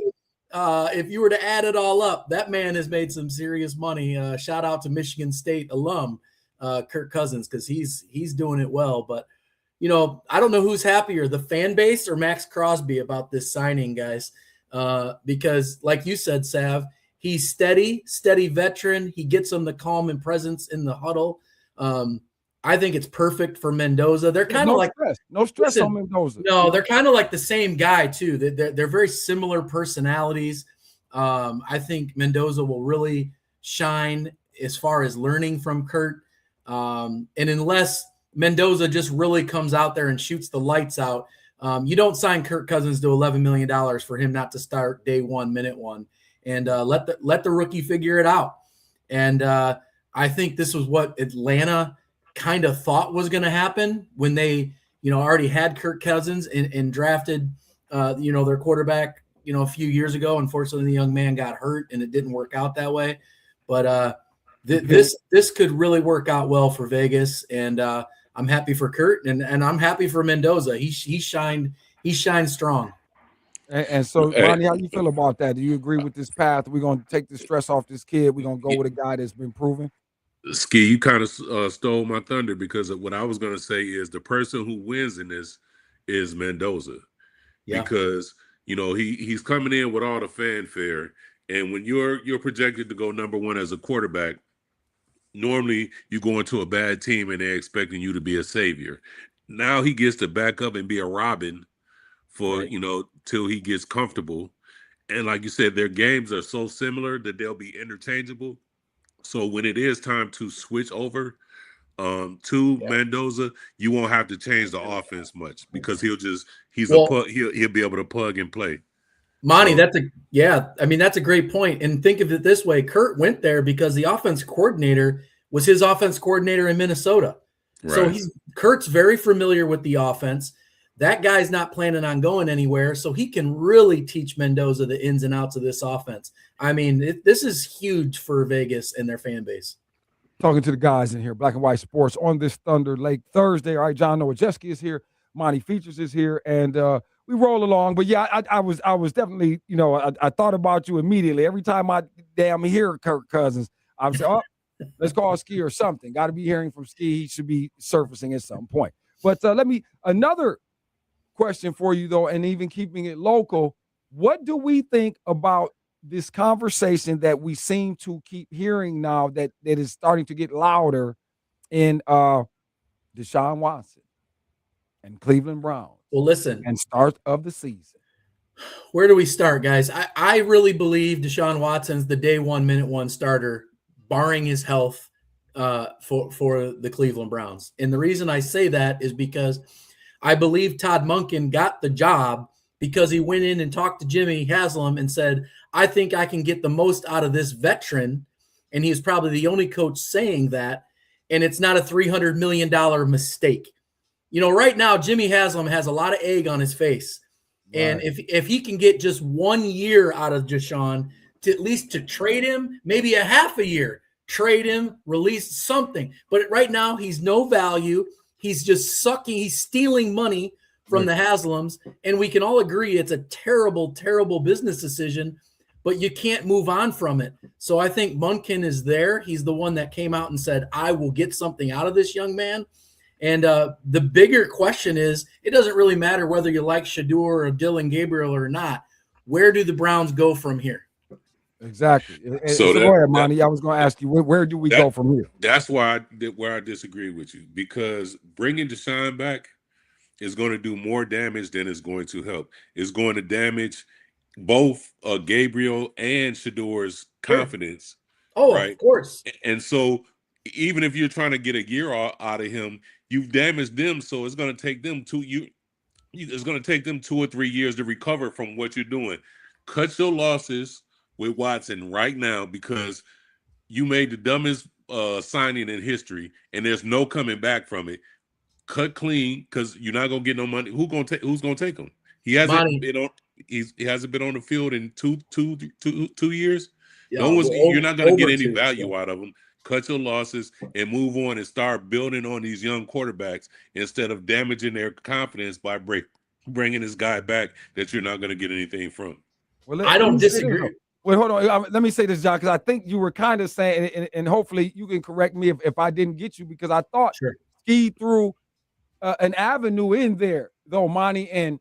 if you were to add it all up, that man has made some serious money. Shout out to Michigan State alum Kirk Cousins, because he's doing it well. But you know, I don't know who's happier, the fan base or Max Crosby, about this signing, guys. Because like you said, Sav, he's steady veteran. He gets them the calm and presence in the huddle. I think it's perfect for Mendoza. They're kind of like no stress on Mendoza. No, they're kind of like the same guy too. They're very similar personalities. I think Mendoza will really shine as far as learning from Kurt. And unless Mendoza just really comes out there and shoots the lights out, you don't sign Kirk Cousins to $11 million for him not to start day one, minute one, and let the rookie figure it out. And I think this was what Atlanta kind of thought was going to happen when they, already had Kirk Cousins and drafted, their quarterback, a few years ago. Unfortunately, the young man got hurt and it didn't work out that way. But this could really work out well for Vegas, and I'm happy for Kurt, and I'm happy for Mendoza. He shined strong. And so, Ronnie, how you feel about that? Do you agree with this path? We're going to take the stress off this kid. We're going to go with a guy that's been proven. Ski, you kind of stole my thunder, because what I was going to say is the person who wins in this is Mendoza. Yeah. Because he's coming in with all the fanfare, and when you're projected to go number one as a quarterback, normally you go into a bad team and they're expecting you to be a savior. Now he gets to back up and be a Robin for till he gets comfortable. And like you said, their games are so similar that they'll be interchangeable. So when it is time to switch over to Mendoza, you won't have to change the offense much, because he'll be able to plug and play. Monty, that's a great point. And think of it this way: Kurt went there because the offense coordinator was his offense coordinator in Minnesota. Right. So Kurt's very familiar with the offense. That guy's not planning on going anywhere, so he can really teach Mendoza the ins and outs of this offense. I mean, this is huge for Vegas and their fan base. Talking to the guys in here, Black and White Sports, on this Thunder Lake Thursday. All right, John Nowajewski is here, Monty Features is here, and we roll along. But yeah, I was definitely, I thought about you immediately. Every time I hear Kirk Cousins, I'm saying, oh, let's call Ski or something. Got to be hearing from Ski. He should be surfacing at some point. But another question for you, though, and even keeping it local, what do we think about this conversation that we seem to keep hearing now that is starting to get louder in Deshaun Watson and Cleveland Browns? Well, listen, and start of the season. Where do we start, guys? I really believe Deshaun Watson's the day one, minute one starter, barring his health, for the Cleveland Browns. And the reason I say that is because I believe Todd Monken got the job because he went in and talked to Jimmy Haslam and said, I think I can get the most out of this veteran. And he's probably the only coach saying that. And it's not a $300 million mistake. Right now, Jimmy Haslam has a lot of egg on his face. Right. And if he can get just 1 year out of Deshaun, to at least to trade him, maybe a half a year, trade him, release something. But right now, he's no value. He's just sucking. He's stealing money from the Haslams. And we can all agree it's a terrible, terrible business decision, but you can't move on from it. So I think Monken is there. He's the one that came out and said, I will get something out of this young man. And the bigger question is, it doesn't really matter whether you like Shador or Dylan Gabriel or not. Where do the Browns go from here? Exactly. So go ahead, Monty. I was going to ask you, where do we go from here? That's where I disagree with you, because bringing Deshaun back is going to do more damage than it's going to help. It's going to damage both Gabriel and Shador's confidence. Oh, right? Of course. And so even if you're trying to get a year out of him, you've damaged them. So it's going to take them it's going to take them 2 or 3 years to recover from what you're doing. Cut your losses with Watson right now, because you made the dumbest signing in history, and there's no coming back from it. Cut clean, because you're not gonna get no money. Who's gonna take him? He hasn't been on. He hasn't been on the field in two years. Yeah, You're not gonna get any value out of him. cut your losses, and move on and start building on these young quarterbacks instead of damaging their confidence by bringing this guy back that you're not going to get anything from. Well, I don't disagree. Wait, hold on. Let me say this, John, because I think you were kind of saying, and hopefully you can correct me if I didn't get you, because I thought Ski threw an avenue in there, though, Monty. And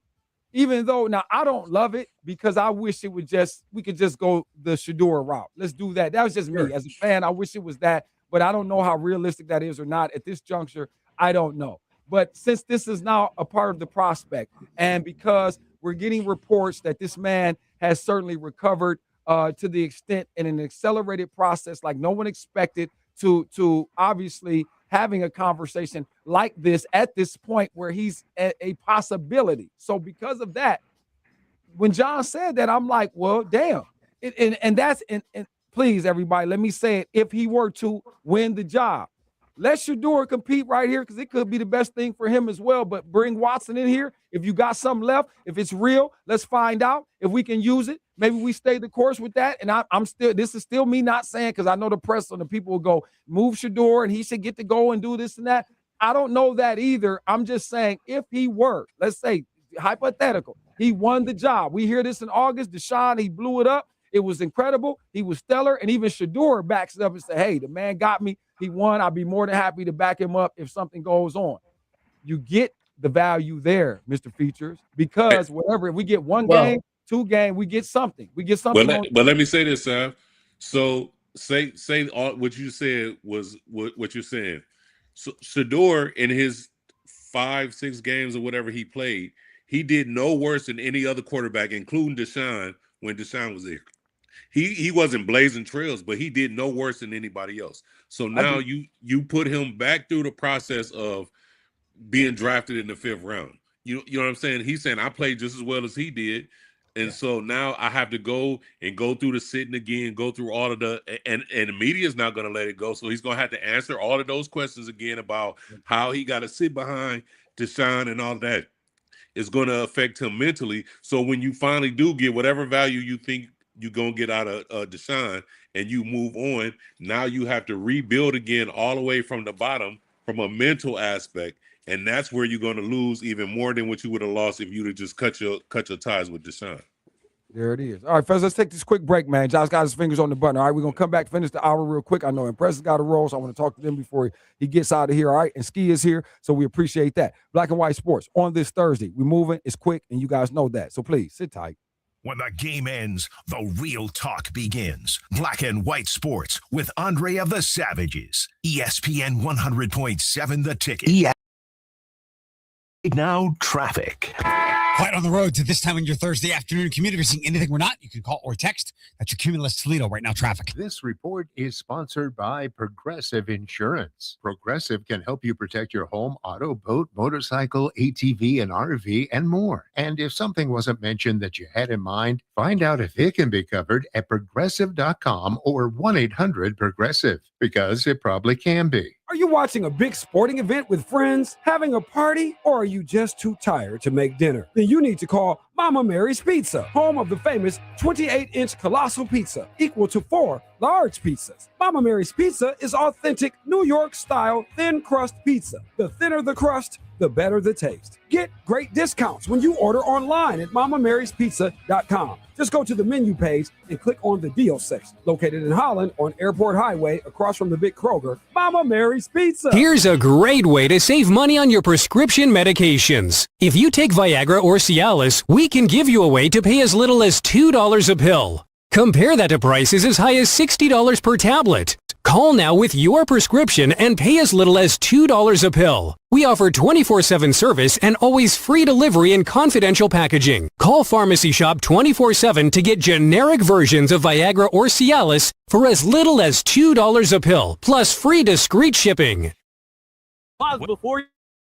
even though now I don't love it, because I wish it would we could just go the Shedeur route. Let's do that. That was just me as a fan. I wish it was that, but I don't know how realistic that is or not at this juncture. I don't know. But since this is now a part of the prospect, and because we're getting reports that this man has certainly recovered to the extent in an accelerated process like no one expected, to obviously having a conversation like this at this point where he's a possibility. So because of that, when John said that, I'm like, well, damn. And that's please, everybody, let me say it. If he were to win the job, let Shedeur compete right here, because it could be the best thing for him as well. But bring Watson in here. If you got something left, if it's real, let's find out if we can use it. Maybe we stay the course with that. And I'm still, this is still me not saying, because I know the press and the people will go, move Shedeur and he should get to go and do this and that. I don't know that either. I'm just saying, if he were, let's say, hypothetical, he won the job. We hear this in August. Deshaun, he blew it up. It was incredible. He was stellar. And even Shedeur backs it up and say, hey, the man got me. He won. I'll be more than happy to back him up if something goes on. You get the value there, Mr. Features, because whatever, if we get one game, 2 game, we get something. We get something. But let me say this, Sav. So say all what you said was what you're saying. So Shedeur, in his 5-6 games or whatever he played, he did no worse than any other quarterback, including Deshaun, when Deshaun was there. He wasn't blazing trails, but he did no worse than anybody else. So now you put him back through the process of being drafted in the 5th round. You know what I'm saying? He's saying I played just as well as he did. And so now I have to go through the sitting again, go through all of the, and the media is not going to let it go. So he's going to have to answer all of those questions again about how he got to sit behind Deshaun and all that. It's going to affect him mentally. So when you finally do get whatever value you think you're going to get out of Deshaun and you move on, now you have to rebuild again all the way from the bottom from a mental aspect. And that's where you're going to lose even more than what you would have lost if you'd have just cut your ties with Deshaun. There it is. All right, fellas, let's take this quick break, man. Josh got his fingers on the button. All right, we're going to come back, finish the hour real quick. I know Impress has got a roll, so I want to talk to them before he gets out of here, all right? And Ski is here, so we appreciate that. Black and White Sports on this Thursday. We're moving. It's quick, and you guys know that. So please, sit tight. When the game ends, the real talk begins. Black and White Sports with Andre of the Savages. ESPN 100.7 The Ticket. Now, traffic. Quiet on the roads at this time on your Thursday afternoon commute. If you're seeing anything we're not, you can call or text. That's your Cumulus Toledo right now traffic. This report is sponsored by Progressive Insurance. Progressive can help you protect your home, auto, boat, motorcycle, ATV, and RV, and more. And if something wasn't mentioned that you had in mind, find out if it can be covered at progressive.com or 1-800-PROGRESSIVE, because it probably can be. Are you watching a big sporting event with friends, having a party, or are you just too tired to make dinner? Then you need to call Mama Mary's Pizza, home of the famous 28-inch colossal pizza, equal to 4 large pizzas. Mama Mary's Pizza is authentic New York-style thin crust pizza. The thinner the crust, the better the taste. Get great discounts when you order online at MamaMarysPizza.com. Just go to the menu page and click on the deal section. Located in Holland on Airport Highway across from the big Kroger, Mama Mary's Pizza. Here's a great way to save money on your prescription medications. If you take Viagra or Cialis, we can give you a way to pay as little as $2 a pill. Compare that to prices as high as $60 per tablet. Call now with your prescription and pay as little as $2 a pill. We offer 24/7 service and always free delivery and confidential packaging. Call Pharmacy Shop 24/7 to get generic versions of Viagra or Cialis for as little as $2 a pill, plus free discreet shipping. Pause before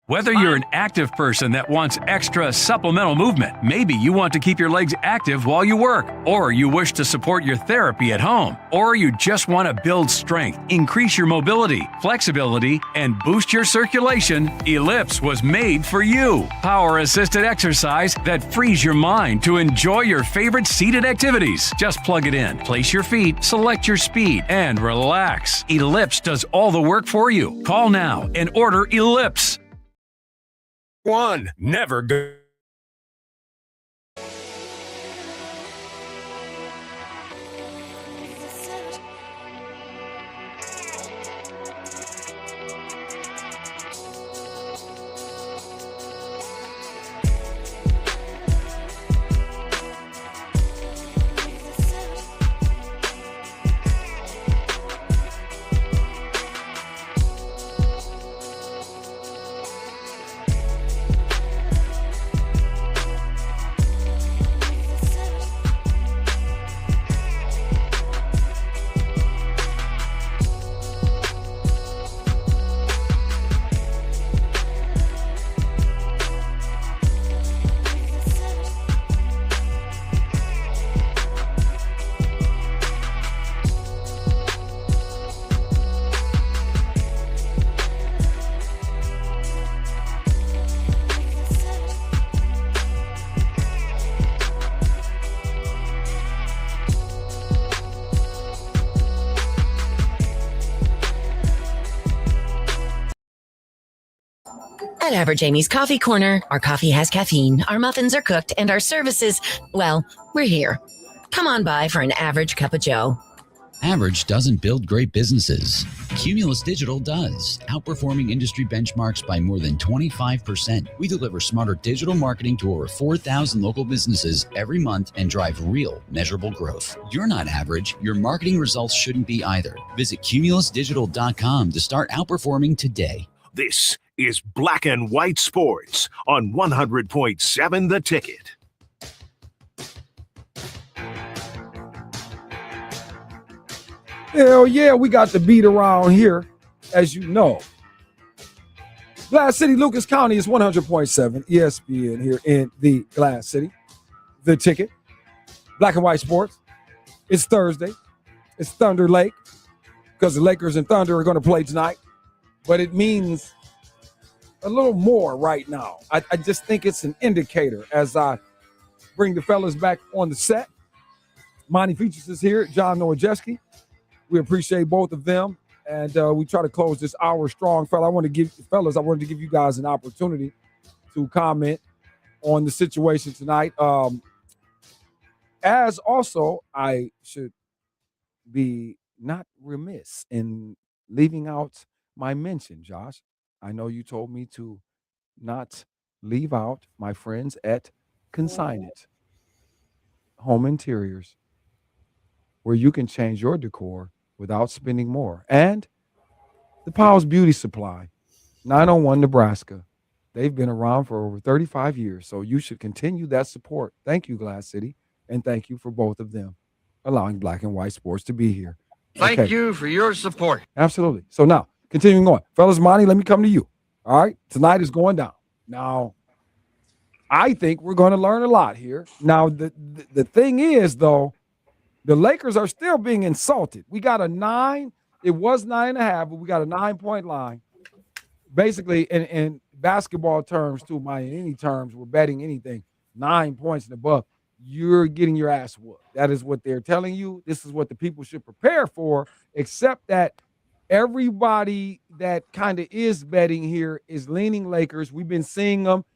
Whether you're an active person that wants extra supplemental movement, maybe you want to keep your legs active while you work, or you wish to support your therapy at home, or you just want to build strength, increase your mobility, flexibility, and boost your circulation, Ellipse was made for you. Power-assisted exercise that frees your mind to enjoy your favorite seated activities. Just plug it in, place your feet, select your speed, and relax. Ellipse does all the work for you. Call now and order Ellipse. One, never go. At Average Amy's Coffee Corner, our coffee has caffeine, our muffins are cooked, and our services, well, we're here. Come on by for an average cup of joe. Average doesn't build great businesses. Cumulus Digital does, outperforming industry benchmarks by more than 25%. We deliver smarter digital marketing to over 4,000 local businesses every month and drive real, measurable growth. You're not average. Your marketing results shouldn't be either. Visit cumulusdigital.com to start outperforming today. This is Black and White Sports on 100.7 The Ticket. Hell yeah, we got the beat around here, as you know. Glass City, Lucas County is 100.7 ESPN here in the Glass City. The Ticket. Black and White Sports. It's Thursday. It's Thunderlake because the Lakers and Thunder are going to play tonight. But it means a little more right now. I just think it's an indicator as I bring the fellas back on the set. Monty Features is here, John Nowajewski. We appreciate both of them, and we try to close this hour strong. I wanted to give you guys an opportunity to comment on the situation tonight. As also, I should be not remiss in leaving out my mention, Josh. I know you told me to not leave out my friends at Consign It Home Interiors, where you can change your decor without spending more. And the Powell's Beauty Supply, 901 Nebraska. They've been around for over 35 years, so you should continue that support. Thank you, Glass City, and thank you for both of them allowing Black and White Sports to be here. Thank you for your support. Absolutely. So now, continuing on. Fellas, Monty, let me come to you. All right? Tonight is going down. Now, I think we're going to learn a lot here. Now, the thing is, though, the Lakers are still being insulted. We got a 9. It was 9.5, but we got a 9-point line. Basically, in basketball terms, too, in any terms, we're betting anything, 9 points and above, you're getting your ass whooped. That is what they're telling you. This is what the people should prepare for, except that everybody that kind of is betting here is leaning Lakers. We've been seeing them.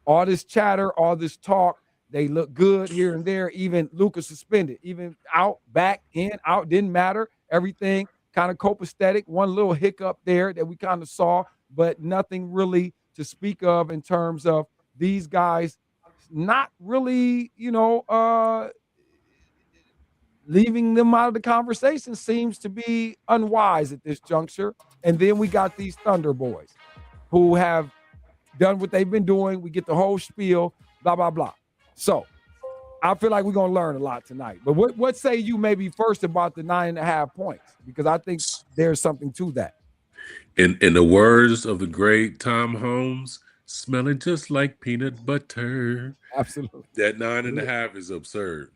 All this chatter, all this talk. They look good here and there. Even Lukas suspended. Even out, back, in, out, didn't matter. Everything kind of copacetic. One little hiccup there that we kind of saw, but nothing really to speak of in terms of these guys not really, leaving them out of the conversation seems to be unwise at this juncture. And then we got these Thunder boys who have done what they've been doing. We get the whole spiel, blah, blah, blah. So I feel like we're going to learn a lot tonight. But what say you maybe first about the 9.5 points? Because I think there's something to that. In the words of the great Tom Holmes, smelling just like peanut butter. Absolutely. That 9.5 is absurd.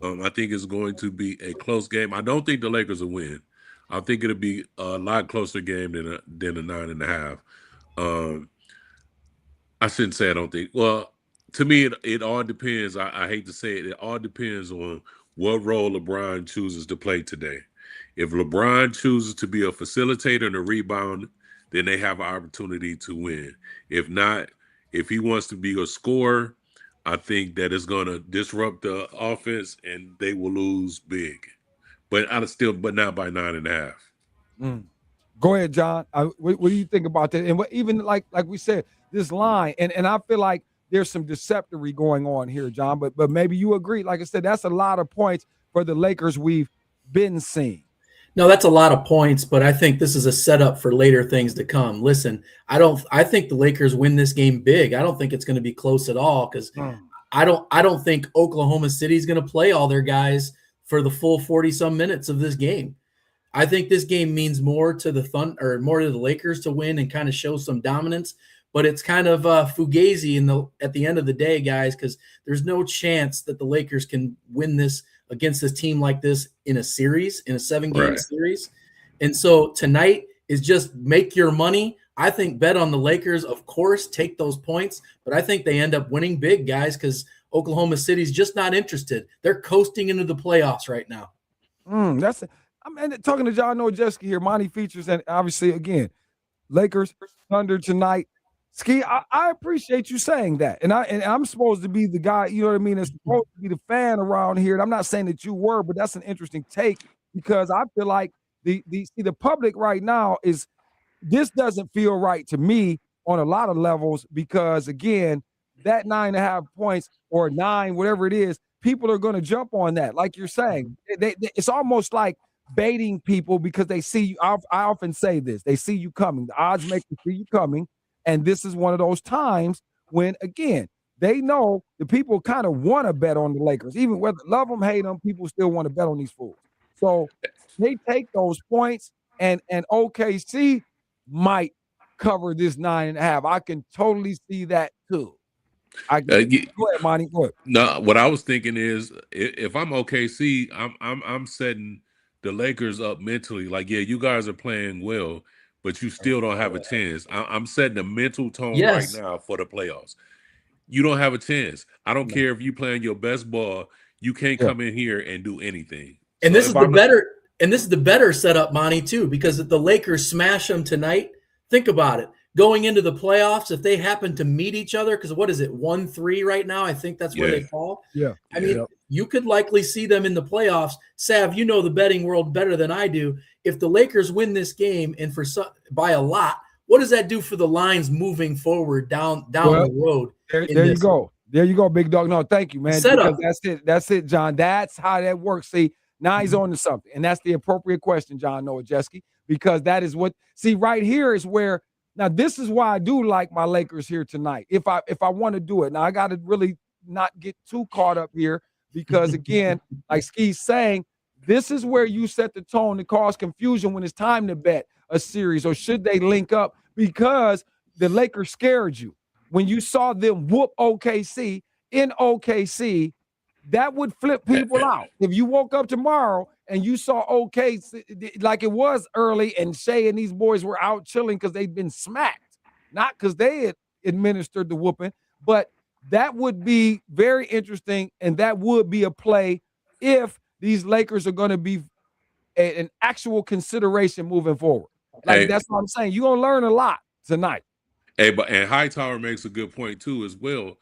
I think it's going to be a close game. I don't think the Lakers will win. I think it'll be a lot closer game than a 9.5. I shouldn't say I don't think. Well, to me, it all depends. I hate to say it. It all depends on what role LeBron chooses to play today. If LeBron chooses to be a facilitator and a rebound, then they have an opportunity to win. If not, if he wants to be a scorer, I think that it's going to disrupt the offense and they will lose big. But but not by 9.5. Go ahead, John. What do you think about that? And even like we said, this line, and I feel like there's some deceptory going on here, John. But maybe you agree. Like I said, that's a lot of points for the Lakers we've been seeing. No, that's a lot of points, but I think this is a setup for later things to come. Listen, I think the Lakers win this game big. I don't think it's going to be close at all because I don't think Oklahoma City is going to play all their guys for the full 40-some minutes of this game. I think this game means more to the more to the Lakers to win and kind of show some dominance, but it's kind of fugazi at the end of the day, guys, because there's no chance that the Lakers can win this against this team like this in a series, in a 7-game series. And so tonight is just make your money. I think bet on the Lakers, of course, take those points, but I think they end up winning big, guys, because Oklahoma City's just not interested. They're coasting into the playoffs right now. I'm talking to John Nojeski here, Monty Features, and obviously, again, Lakers, Thunder tonight. Ski, I appreciate you saying that. And I'm supposed to be the guy, you know what I mean, that's supposed to be the fan around here. And I'm not saying that you were, but that's an interesting take because I feel like the public right now this doesn't feel right to me on a lot of levels because, again, that 9.5 points or 9, whatever it is, people are going to jump on that. Like you're saying, it's almost like baiting people because they see you. I often say this. They see you coming. The odds make them see you coming. And this is one of those times when, again, they know the people kind of want to bet on the Lakers. Even whether love them, hate them, people still want to bet on these fools. So they take those points, and OKC might cover this 9.5. I can totally see that too. Go ahead, Monty. Go ahead. No, what I was thinking is if I'm OKC, I'm setting the Lakers up mentally. Like, yeah, you guys are playing well, but you still don't have a chance. I'm setting a mental tone right now for the playoffs. You don't have a chance. I don't care if you playing your best ball. You can't come in here and do anything. And this is the better setup, Monty, too, because if the Lakers smash them tonight, think about it. Going into the playoffs, if they happen to meet each other, because what is it, 1-3 right now? I think that's where they fall. Yeah. I mean, you could likely see them in the playoffs. Sav, you know the betting world better than I do. If the Lakers win this game and by a lot, what does that do for the lines moving forward down the road? There you go. There you go, big dog. No, thank you, man. That's it, John. That's how that works. See, now he's on to something. And that's the appropriate question, John Nowajeski, because that is right here is where. Now, this is why I do like my Lakers here tonight. If I want to do it. Now, I got to really not get too caught up here because, again, like Ski's saying, this is where you set the tone to cause confusion when it's time to bet a series or should they link up because the Lakers scared you. When you saw them whoop OKC in OKC, that would flip people out. If you woke up tomorrow and you saw OKC like it was early and Shea and these boys were out chilling because they'd been smacked, not because they had administered the whooping, but that would be very interesting and that would be a play if these Lakers are going to be an actual consideration moving forward. That's what I'm saying. You're going to learn a lot tonight. And Hightower makes a good point too as well.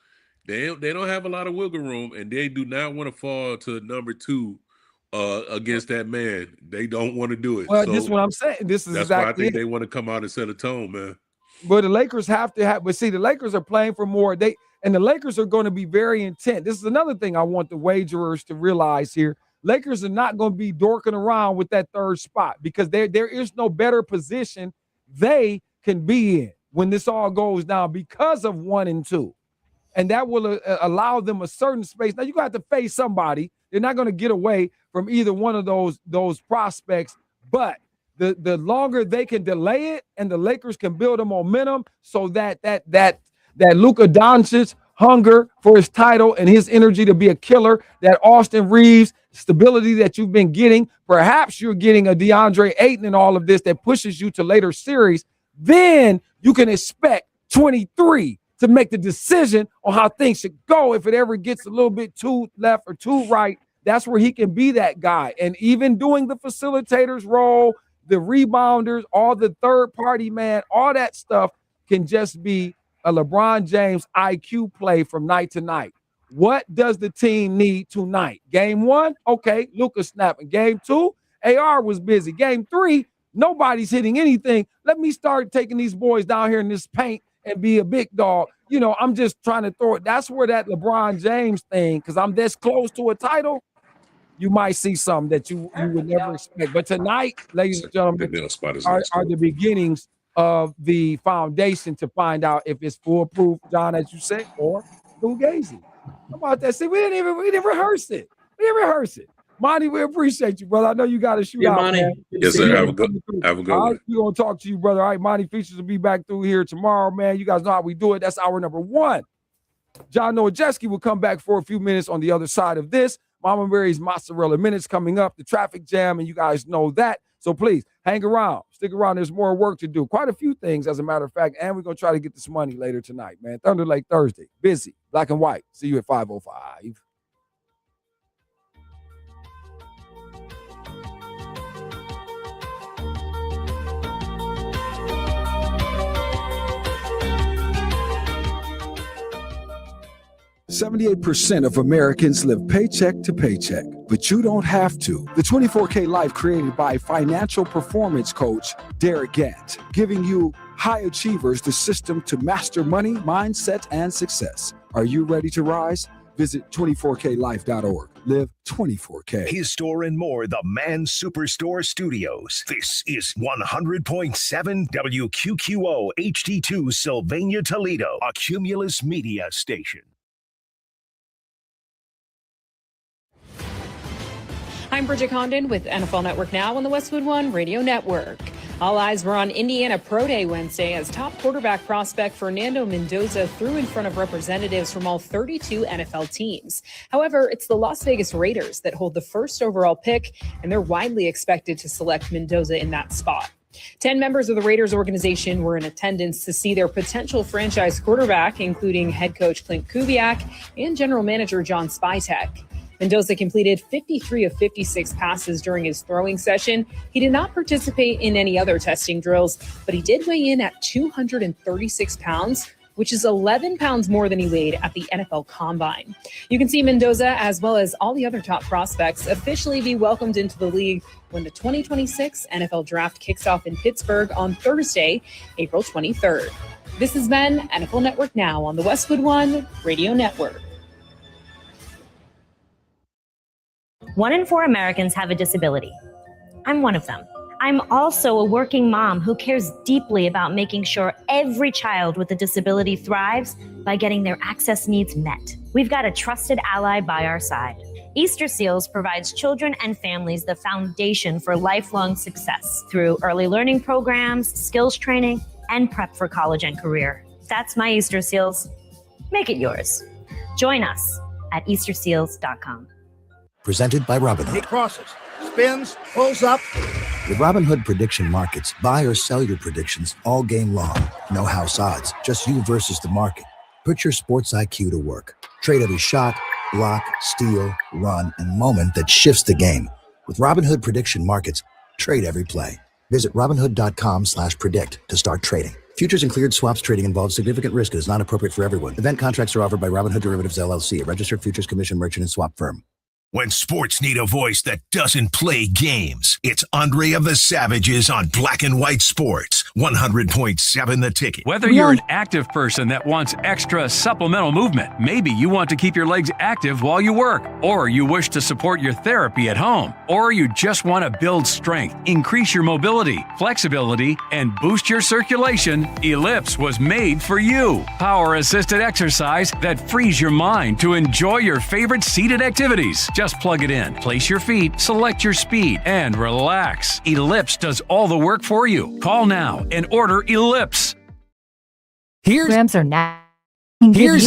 They don't have a lot of wiggle room, and they do not want to fall to number 2 against that man. They don't want to do it. Well, this is what I'm saying. This is that's exactly why I think it. they want to come out and set a tone, man. But the Lakers have to have. But see, the Lakers are playing for more. The Lakers are going to be very intent. This is another thing I want the wagerers to realize here. Lakers are not going to be dorking around with that 3rd spot because there is no better position they can be in when this all goes down because of 1 and 2. And that will allow them a certain space. Now, you got to face somebody. They're not going to get away from either one of those prospects. But the longer they can delay it and the Lakers can build a momentum so that Luka Doncic's hunger for his title and his energy to be a killer, that Austin Reeves stability that you've been getting, perhaps you're getting a DeAndre Ayton in all of this that pushes you to later series, then you can expect 23 to make the decision on how things should go. If it ever gets a little bit too left or too right, that's where he can be that guy. And even doing the facilitator's role, the rebounders, all the third party, man, all that stuff can just be a LeBron James IQ play from night to night. What does the team need tonight? Game 1, okay, Luka's snapping. Game 2, AR was busy. Game 3, nobody's hitting anything. Let me start taking these boys down here in this paint and be a big dog. You know, I'm just trying to throw it. That's where that LeBron James thing, because I'm this close to a title, you might see something that you would never expect. But tonight, ladies and gentlemen, are the beginnings of the foundation to find out if it's foolproof, John, as you say, or fugazi. How about that? See, we didn't rehearse it. We didn't rehearse it. Monty, we appreciate you, brother. I know you got to shoot out, Monty. man. Yes, sir. Have a good All right, we're going to talk to you, brother. All right, Monty Features will be back through here tomorrow, man. You guys know how we do it. That's hour number 1. John Nowajeski will come back for a few minutes on the other side of this. Mama Mary's Mozzarella Minutes coming up, the traffic jam, and you guys know that. So please, hang around. Stick around. There's more work to do. Quite a few things, as a matter of fact, and we're going to try to get this money later tonight, man. Thunderlake Thursday. Busy. Black and white. See you at 5:05. 78% of Americans live paycheck to paycheck, but you don't have to. The 24K Life created by financial performance coach Derek Gant, giving you high achievers the system to master money, mindset, and success. Are you ready to rise? Visit 24klife.org. Live 24K. His store and more, the Man Superstore Studios. This is 100.7 WQQO HD2 Sylvania, Toledo, a Cumulus media station. I'm Bridget Condon with NFL Network Now on the Westwood One Radio Network. All eyes were on Indiana Pro Day Wednesday as top quarterback prospect Fernando Mendoza threw in front of representatives from all 32 NFL teams. However, it's the Las Vegas Raiders that hold the first overall pick, and they're widely expected to select Mendoza in that spot. 10 members of the Raiders organization were in attendance to see their potential franchise quarterback, including head coach Clint Kubiak and general manager John Spytek. Mendoza completed 53 of 56 passes during his throwing session. He did not participate in any other testing drills, but he did weigh in at 236 pounds, which is 11 pounds more than he weighed at the NFL Combine. You can see Mendoza, as well as all the other top prospects, officially be welcomed into the league when the 2026 NFL Draft kicks off in Pittsburgh on Thursday, April 23rd. This has been NFL Network Now on the Westwood One Radio Network. 1 in 4 Americans have a disability. I'm one of them. I'm also a working mom who cares deeply about making sure every child with a disability thrives by getting their access needs met. We've got a trusted ally by our side. Easter Seals provides children and families the foundation for lifelong success through early learning programs, skills training, and prep for college and career. That's my Easter Seals. Make it yours. Join us at easterseals.com. Presented by Robinhood. He crosses, spins, pulls up. With Robinhood prediction markets, buy or sell your predictions all game long. No house odds, just you versus the market. Put your sports IQ to work. Trade every shot, block, steal, run, and moment that shifts the game. With Robinhood prediction markets, trade every play. Visit Robinhood.com/predict to start trading. Futures and cleared swaps trading involves significant risk and is not appropriate for everyone. Event contracts are offered by Robinhood Derivatives LLC, a registered futures commission merchant and swap firm. When sports need a voice that doesn't play games, it's Andre of the Savages on Black and White Sports, 100.7 The Ticket. Whether you're an active person that wants extra supplemental movement, maybe you want to keep your legs active while you work, or you wish to support your therapy at home, or you just want to build strength, increase your mobility, flexibility, and boost your circulation, Ellipse was made for you. Power-assisted exercise that frees your mind to enjoy your favorite seated activities. Just Just plug it in, place your feet, select your speed, and relax. Ellipse does all the work for you. Call now and order Ellipse. Here's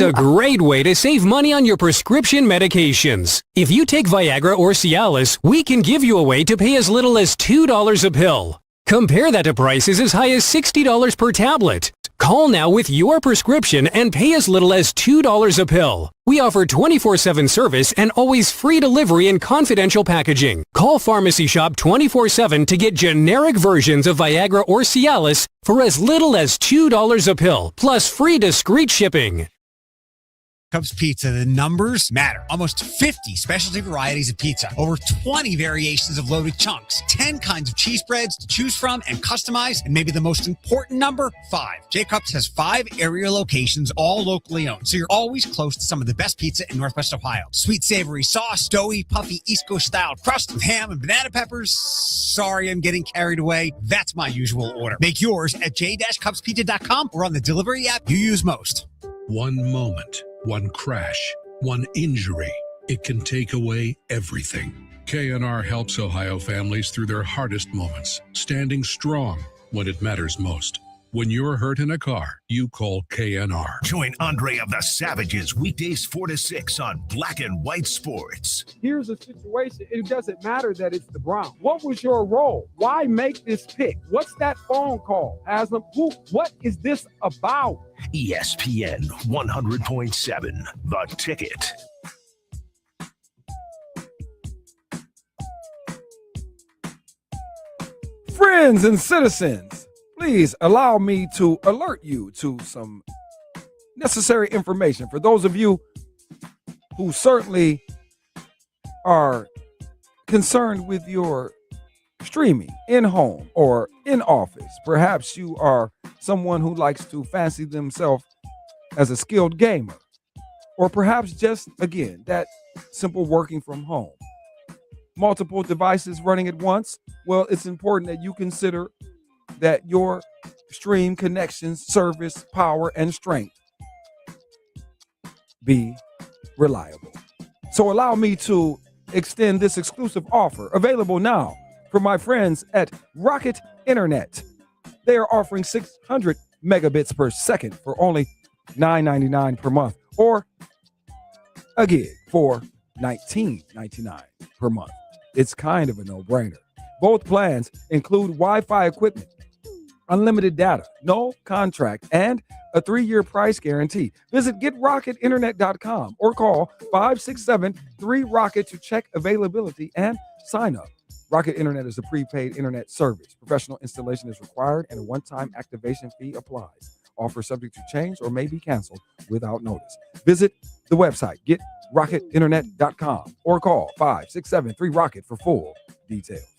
a great way to save money on your prescription medications. If you take Viagra or Cialis, we can give you a way to pay as little as $2 a pill. Compare that to prices as high as $60 per tablet. Call now with your prescription and pay as little as $2 a pill. We offer 24/7 service and always free delivery and confidential packaging. Call Pharmacy Shop 24/7 to get generic versions of Viagra or Cialis for as little as $2 a pill, plus free discreet shipping. Cubs Pizza, the numbers matter. Almost 50 specialty varieties of pizza, over 20 variations of loaded chunks, 10 kinds of cheese breads to choose from and customize, and maybe the most important number, 5. Jacobs has 5 area locations, all locally owned, so you're always close to some of the best pizza in Northwest Ohio. Sweet savory sauce, doughy, puffy East Coast style crust with ham and banana peppers. Sorry, I'm getting carried away. That's my usual order. Make yours at j-cubspizza.com or on the delivery app you use most. One moment, one crash, one injury. It can take away everything. K&R helps Ohio families through their hardest moments, standing strong when it matters most. When you're hurt in a car, you call K&R. Join Andre of the Savages weekdays 4 to 6 on Black and White Sports. Here's a situation. It doesn't matter that it's the Browns. What was your role? Why make this pick? What's that phone call? Haslam, what is this about? ESPN 100.7, The Ticket. Friends and citizens, please allow me to alert you to some necessary information. For those of you who certainly are concerned with your streaming in home or in office, perhaps you are someone who likes to fancy themselves as a skilled gamer, or perhaps just, again, that simple working from home. Multiple devices running at once. Well, it's important that you consider that your stream connections, service, power, and strength be reliable. So allow me to extend this exclusive offer, available now for my friends at Rocket Internet. They are offering 600 megabits per second for only $9.99 per month, or a gig for $19.99 per month. It's kind of a no-brainer. Both plans include Wi-Fi equipment, unlimited data, no contract, and a 3-year price guarantee. Visit GetRocketInternet.com or call 567-3-ROCKET to check availability and sign up. Rocket Internet is a prepaid internet service. Professional installation is required and a one-time activation fee applies. Offer subject to change or may be canceled without notice. Visit the website, GetRocketInternet.com or call 567-3-ROCKET for full details.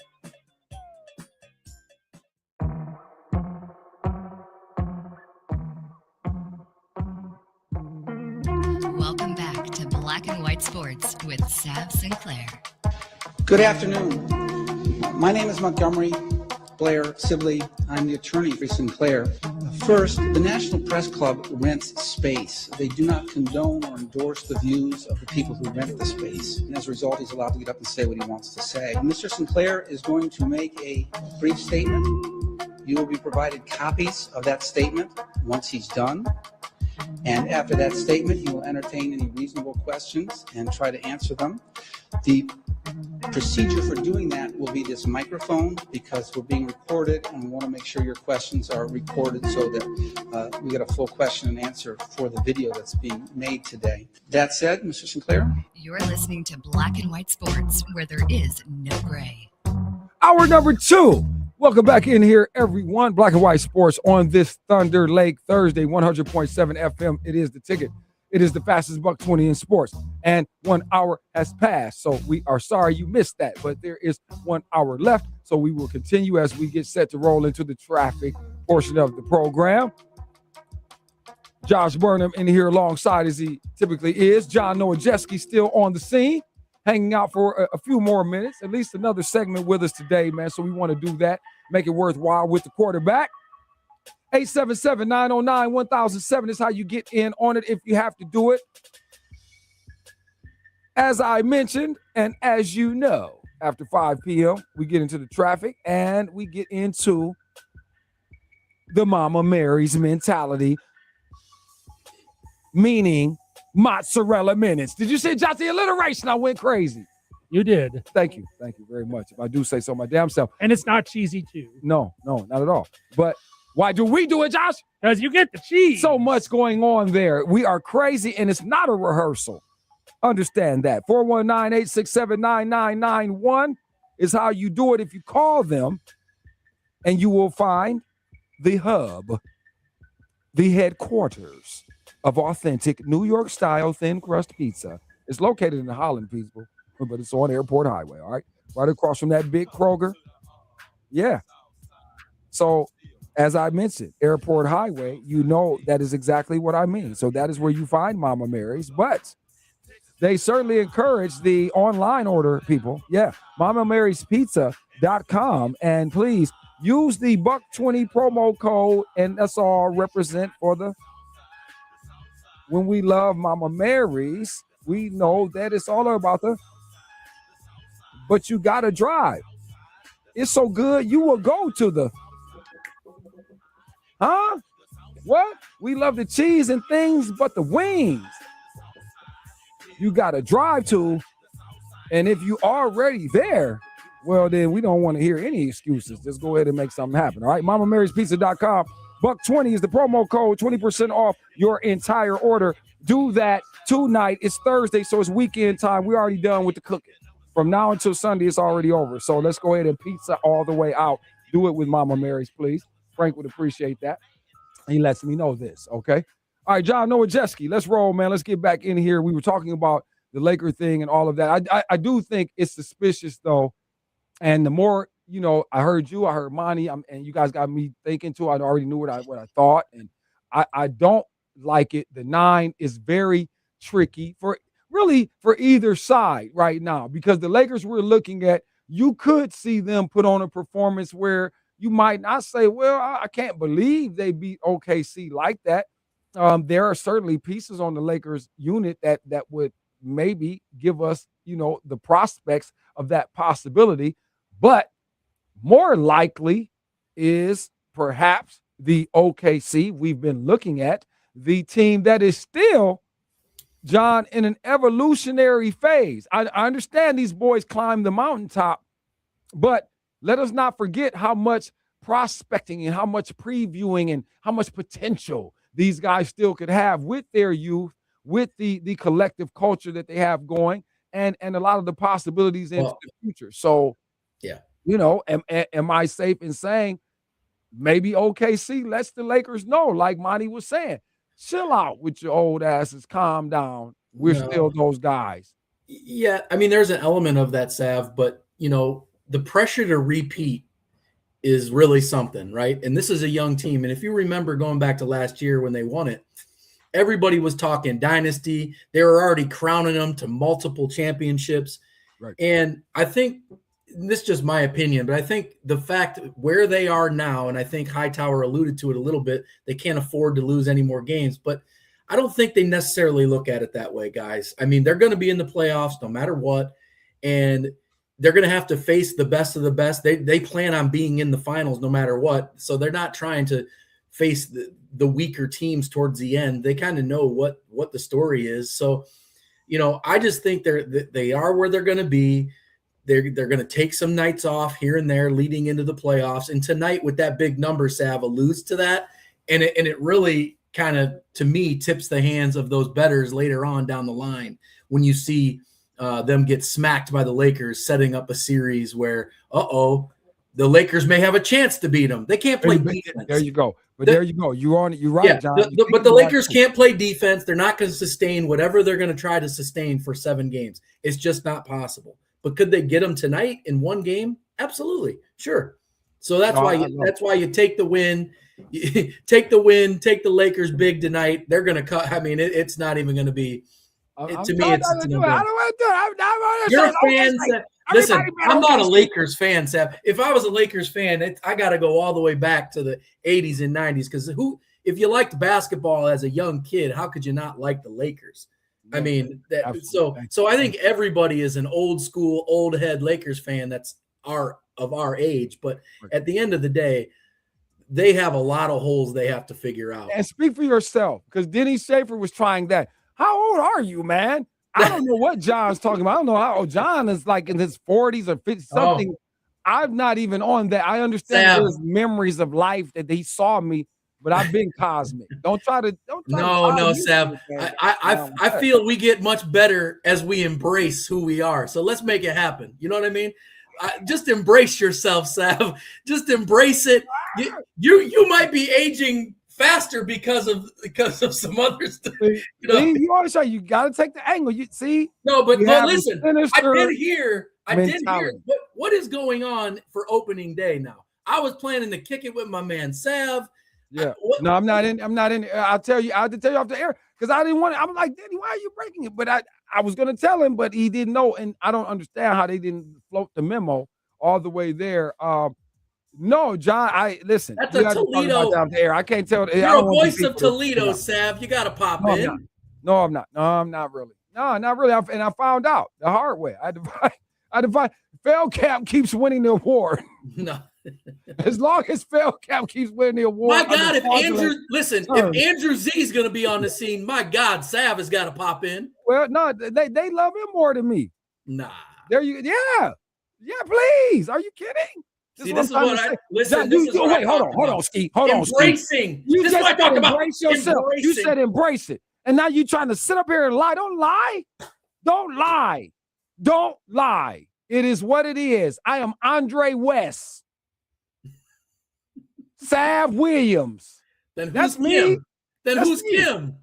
Welcome back to Black and White Sports with Sav Sinclair. Good afternoon. My name is Montgomery Blair Sibley. I'm the attorney for Sinclair. First, the National Press Club rents space. They do not condone or endorse the views of the people who rent the space. And as a result, he's allowed to get up and say what he wants to say. Mr. Sinclair is going to make a brief statement. You will be provided copies of that statement once he's done. And after that statement, he will entertain any reasonable questions and try to answer them. The procedure for doing that will be this microphone, because we're being recorded and we want to make sure your questions are recorded so that we get a full question and answer for the video that's being made today. That said, Mr. Sinclair? You're listening to Black and White Sports, where there is no gray. Hour number 2. Welcome back in here, everyone. Black and White Sports on this Thunderlake Thursday, 100.7 FM. It is The Ticket. It is the fastest buck 20 in sports. And 1 hour has passed. So we are sorry you missed that. But there is 1 hour left. So we will continue as we get set to roll into the traffic portion of the program. Josh Burnham in here alongside, as he typically is. John Nowajewski still on the scene, hanging out for a few more minutes, at least another segment with us today, man. So we want to do that, make it worthwhile with the quarterback. 877-909-1007 is how you get in on it if you have to do it. As I mentioned, and as you know, after 5 p.m., we get into the traffic and we get into the Mama Mary's mentality, meaning mozzarella minutes. Did you see, Josh, the alliteration? I went crazy. You did. Thank you. Thank you very much. If I do say so my damn self. And it's not cheesy, too. No, not at all. But why do we do it, Josh? Because you get the cheese. So much going on there. We are crazy, and it's not a rehearsal. Understand that. 419-867-9991 is how you do it if you call them, and you will find the hub, the headquarters of authentic New York-style thin crust pizza. It's located in the Holland, people, but it's on Airport Highway, all right? Right across from that big Kroger. Yeah. So, as I mentioned, Airport Highway, you know that is exactly what I mean. So that is where you find Mama Mary's, but they certainly encourage the online order, people. Yeah, MamaMarysPizza.com. And please use the $120 promo code, and that's all represent for the when we love Mama Mary's. We know that it's all about but you got to drive. It's so good, you will go to the What? We love the cheese and things, but the wings you got to drive to. And if you are already there, well, then we don't want to hear any excuses. Just go ahead and make something happen. All right. MamaMarysPizza.com. $120 is the promo code, 20% off your entire order. Do that tonight. It's Thursday, so it's weekend time. We're already done with the cooking. From now until Sunday, it's already over. So let's go ahead and pizza all the way out. Do it with Mama Mary's, please. Frank would appreciate that. He lets me know this, okay? All right, John Nowajeski, let's roll, man. Let's get back in here. We were talking about the Laker thing and all of that. I do think it's suspicious, though. And the more, I heard you, I heard Monty, and you guys got me thinking, too. I already knew what I thought, and I don't like it. The 9 is very tricky for either side right now, because the Lakers we're looking at, you could see them put on a performance where you might not say, well, I can't believe they beat OKC like that. There are certainly pieces on the Lakers unit that would maybe give us, the prospects of that possibility. But more likely is perhaps the OKC we've been looking at, the team that is still, John, in an evolutionary phase. I understand these boys climbed the mountaintop, but let us not forget how much prospecting and how much previewing and how much potential these guys still could have with their youth, with the collective culture that they have going, and a lot of the possibilities into the future. So, yeah, am I safe in saying maybe OKC lets the Lakers know, like Monty was saying, chill out with your old asses, calm down. We're still those guys. Yeah, I mean, there's an element of that, Sav, but, the pressure to repeat is really something, right? And this is a young team. And if you remember going back to last year when they won it, everybody was talking dynasty. They were already crowning them to multiple championships. Right. And I think, this is just my opinion, but I think the fact where they are now, and I think Hightower alluded to it a little bit, they can't afford to lose any more games. But I don't think they necessarily look at it that way, guys. I mean, they're going to be in the playoffs no matter what. And they're going to have to face the best of the best. They plan on being in the finals no matter what. So they're not trying to face the weaker teams towards the end. They kind of know what the story is. So, I just think they are where they're going to be. They're going to take some nights off here and there leading into the playoffs. And tonight with that big number, Sav, alludes to that. And it really kind of, to me, tips the hands of those bettors later on down the line when you see them get smacked by the Lakers, setting up a series where, the Lakers may have a chance to beat them. They can't play defense. There you go. But there you go. You're on it. You're right, yeah, John. But the Lakers can't play defense. They're not going to sustain whatever they're going to try to sustain for 7 games. It's just not possible. But could they get them tonight in 1 game? Absolutely. Sure. So that's why you take the win. You take the win, take the Lakers big tonight. They're going to cut. I mean, it's not even going to be. To me, it's you're a fan. Listen, I'm not a Lakers fan, Seth. If I was a Lakers fan, I got to go all the way back to the 80s and 90s, because if you liked basketball as a young kid, how could you not like the Lakers? I mean, so I think everybody is an old school, old head Lakers fan that's of our age. But at the end of the day, they have a lot of holes they have to figure out. And speak for yourself, because Denny Schaefer was trying that. How old are you, man? I don't know what John's talking about. I don't know how old John is, like in his 40s or 50 something. I'm not even on that. I understand there's memories of life that he saw me, but I've been cosmic. Don't try to. No, Sav. I feel we get much better as we embrace who we are. So let's make it happen. You know what I mean? Just embrace yourself, Sav. Just embrace it. You might be aging faster because of some other stuff. You always say you got to take the angle. You see? No, but listen, I did hear. What is going on for opening day now? I was planning to kick it with my man Sav. Yeah. No, I'm not in. I'll tell you. I had to tell you off the air because I didn't want it. I'm like, Daddy, why are you breaking it? But I was gonna tell him, but he didn't know, and I don't understand how they didn't float the memo all the way there. No, John. Listen. That's a Toledo. Down the air. I can't tell. You're a voice of Toledo, Sav. You got to pop in. No, I'm not. No, I'm not really. No, not really. And I found out the hard way. I divide. Failcap keeps winning the award. No. As long as Failcap keeps winning the award. My God, if Andrew Z is going to be on the scene, my God, Sav has got to pop in. Well, no, they love him more than me. Nah. There you, yeah, please. Are you kidding? This is what I listen. Wait, hold on, Ski. Hold on, Ski. Embracing. This is what I talk about. Embrace yourself. Embracing. You said embrace it, and now you trying to sit up here and lie. Don't lie. Don't lie. Don't lie. It is what it is. I am Andre West. Sav Williams. Then that's who's me. Kim? Then that's who's me. Kim?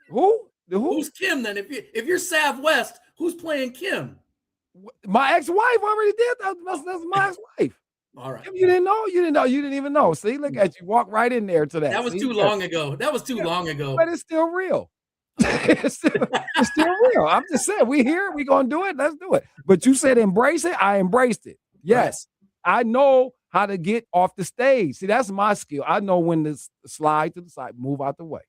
Who? Who's Kim then? If you're Sav West, who's playing Kim? My ex-wife already did that. That's my ex-wife. All right. You didn't know? You didn't know. You didn't even know. See, look at you. Walk right in there to that. That was too long ago. Long ago. But it's still real. It's still real. I'm just saying, we here, we gonna do it. Let's do it. But you said embrace it. I embraced it. Yes, right. I know how to get off the stage. See, that's my skill. I know when to slide to the side, move out the way.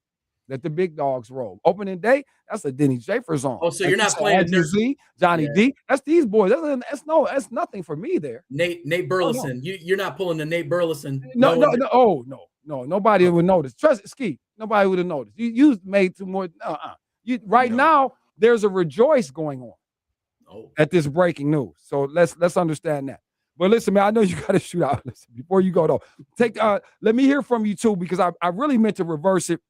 Let the big dogs roll. Opening day, that's a Denny Schaefer zone. Oh, so you're not playing Z, Johnny D. That's these boys. That's nothing for me there. Nate Burleson. Oh, no. You're not pulling the Nate Burleson. No. Oh, no. Nobody would notice. Trust Ski. Nobody would have noticed. You made too more. Now there's a rejoice going on at this breaking news. So let's understand that. But listen, man, I know you got to shoot out. Listen, before you go though, let me hear from you too, because I really meant to reverse it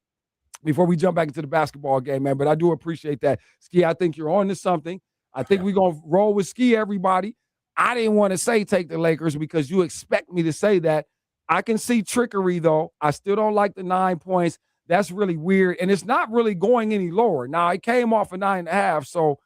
before we jump back into the basketball game, man. But I do appreciate that. Ski, I think you're on to something. I think we're going to roll with Ski, everybody. I didn't want to say take the Lakers because you expect me to say that. I can see trickery, though. I still don't like the 9 points. That's really weird. And it's not really going any lower. Now, it came off a 9.5. So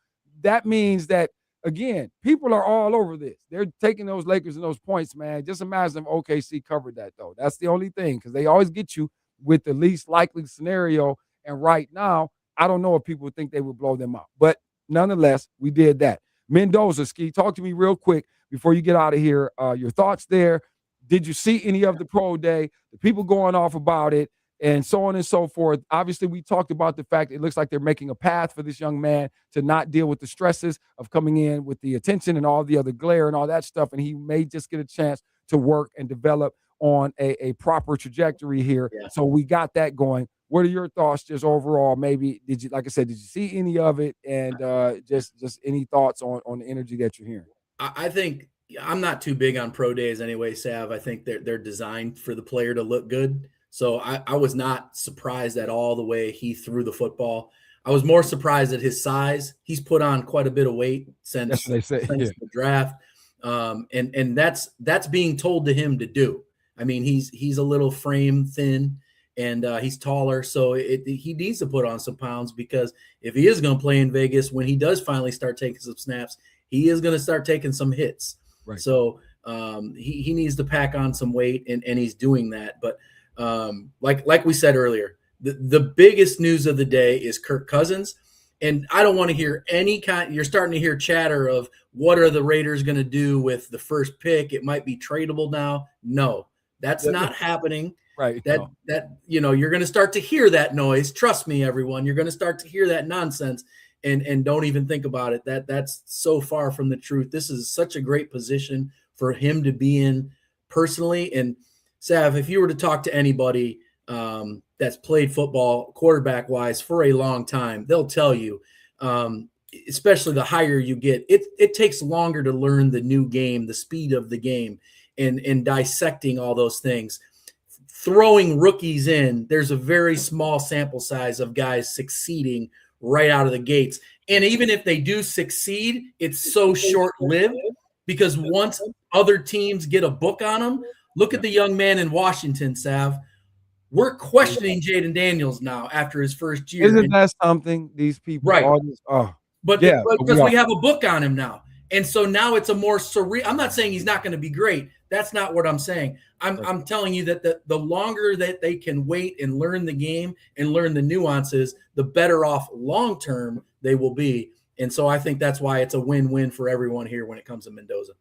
that means that, again, people are all over this. They're taking those Lakers and those points, man. Just imagine if OKC covered that, though. That's the only thing, because they always get you with the least likely scenario. And right now, I don't know if people think they would blow them out. But nonetheless, we did that. Mendoza, Ski, talk to me real quick before you get out of here. Your thoughts there. Did you see any of the pro day? The people going off about it and so on and so forth. Obviously, we talked about the fact it looks like they're making a path for this young man to not deal with the stresses of coming in with the attention and all the other glare and all that stuff. And he may just get a chance to work and develop on a proper trajectory here. Yeah. So we got that going. What are your thoughts just overall? Maybe did you see any of it? And just any thoughts on the energy that you're hearing? I think I'm not too big on pro days anyway, Sav. I think they're designed for the player to look good. So I was not surprised at all the way he threw the football. I was more surprised at his size. He's put on quite a bit of weight since the draft. And that's being told to him to do. I mean, he's a little frame thin and he's taller. So he needs to put on some pounds, because if he is going to play in Vegas, when he does finally start taking some snaps, he is going to start taking some hits. Right. So he needs to pack on some weight, and he's doing that. But like we said earlier, the biggest news of the day is Kirk Cousins. And I don't want to hear you're starting to hear chatter of what are the Raiders going to do with the first pick? It might be tradable now. No, that's not happening. Right. That you're going to start to hear that noise. Trust me, everyone. You're going to start to hear that nonsense, and don't even think about it. That's so far from the truth. This is such a great position for him to be in personally. And Sav, if you were to talk to anybody that's played football quarterback wise for a long time, they'll tell you, especially the higher you get, it takes longer to learn the new game, the speed of the game, and dissecting all those things. Throwing rookies in, there's a very small sample size of guys succeeding right out of the gates. And even if they do succeed, it's so short-lived, because once other teams get a book on them, look at the young man in Washington, Sav. We're questioning Jaden Daniels now after his first year. Isn't that something? These people, right? But because we have a book on him now, and so now it's a more surreal. I'm not saying he's not going to be great. That's not what I'm saying. I'm telling you that the longer that they can wait and learn the game and learn the nuances, the better off long term they will be. And so I think that's why it's a win-win for everyone here when it comes to Mendoza.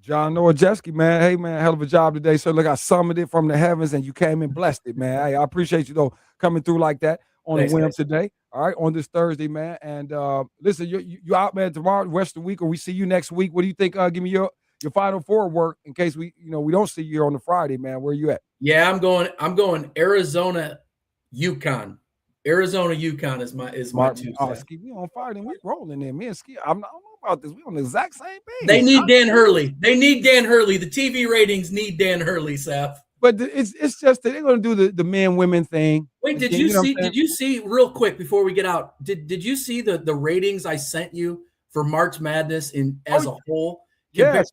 John Nowajeski, man. Hey, man, hell of a job today. So, look, I summoned it from the heavens, and you came and blessed it, man. Hey, I appreciate you, though, coming through like that on a whim today. All right, on this Thursday, man. And listen, you out, man, tomorrow, rest of the week, or we see you next week. What do you think? Give me your Final Four work in case we don't see you here on the Friday, man. Where you at? Yeah, I'm going Arizona, UConn. Arizona, UConn is my Tuesday. Oh, Ski, we on fire, and we rolling in. Me and Ski, I don't know about this. We on the exact same page. They need Dan Hurley. The TV ratings need Dan Hurley, Seth. But it's just that they're going to do the men-women thing. Wait, did you see real quick before we get out? Did you see the ratings I sent you for March Madness as a whole? Yes.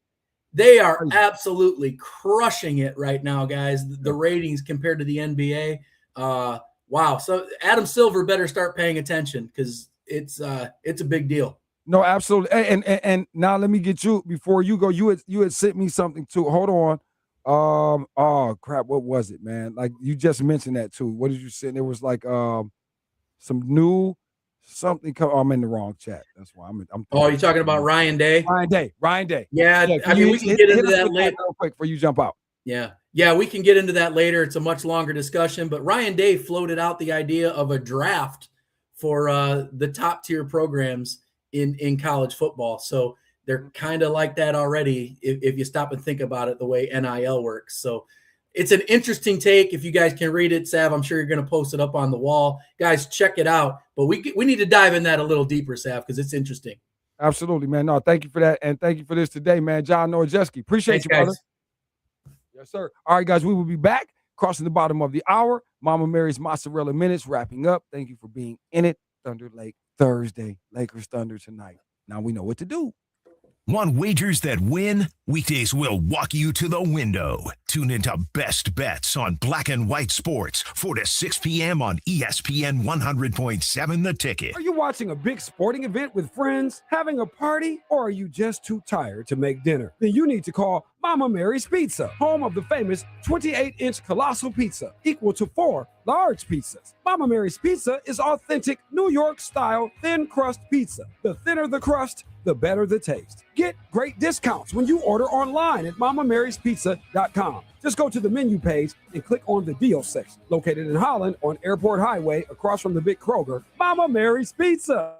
They are absolutely crushing it right now, guys. The ratings compared to the NBA. Wow. So Adam Silver better start paying attention, because it's a big deal. No, absolutely. And now let me get you, before you go, you had sent me something too. Hold on. Oh crap, what was it, man? Like, you just mentioned that too. What did you say? There was like some new something. I'm in the wrong chat. That's why I'm you're talking about Ryan Day? Ryan Day. Yeah, I mean, we can get into that later real quick before you jump out. Yeah, we can get into that later. It's a much longer discussion, but Ryan Day floated out the idea of a draft for the top tier programs in college football. So they're kind of like that already if you stop and think about it, the way NIL works. So it's an interesting take. If you guys can read it, Sav, I'm sure you're going to post it up on the wall. Guys, check it out. But we need to dive in that a little deeper, Sav, because it's interesting. Absolutely, man. No, thank you for that. And thank you for this today, man. John Nowajeski. Appreciate you, brother. Yes, sir. All right, guys, we will be back crossing the bottom of the hour. Mama Mary's Mozzarella Minutes wrapping up. Thank you for being in it. Thunderlake Thursday. Lakers Thunder tonight. Now we know what to do. Want wagers that win? Weekdays will walk you to the window. Tune into Best Bets on Black and White Sports, 4 to 6 p.m. on ESPN 100.7 The Ticket. Are you watching a big sporting event with friends, having a party, or are you just too tired to make dinner? Then you need to call Mama Mary's Pizza, home of the famous 28-inch colossal pizza, equal to 4 large pizzas. Mama Mary's Pizza is authentic New York-style thin crust pizza. The thinner the crust, the better the taste. Get great discounts when you order online at MamaMarysPizza.com. Just go to the menu page and click on the deal section. Located in Holland on Airport Highway across from the big Kroger, Mama Mary's Pizza.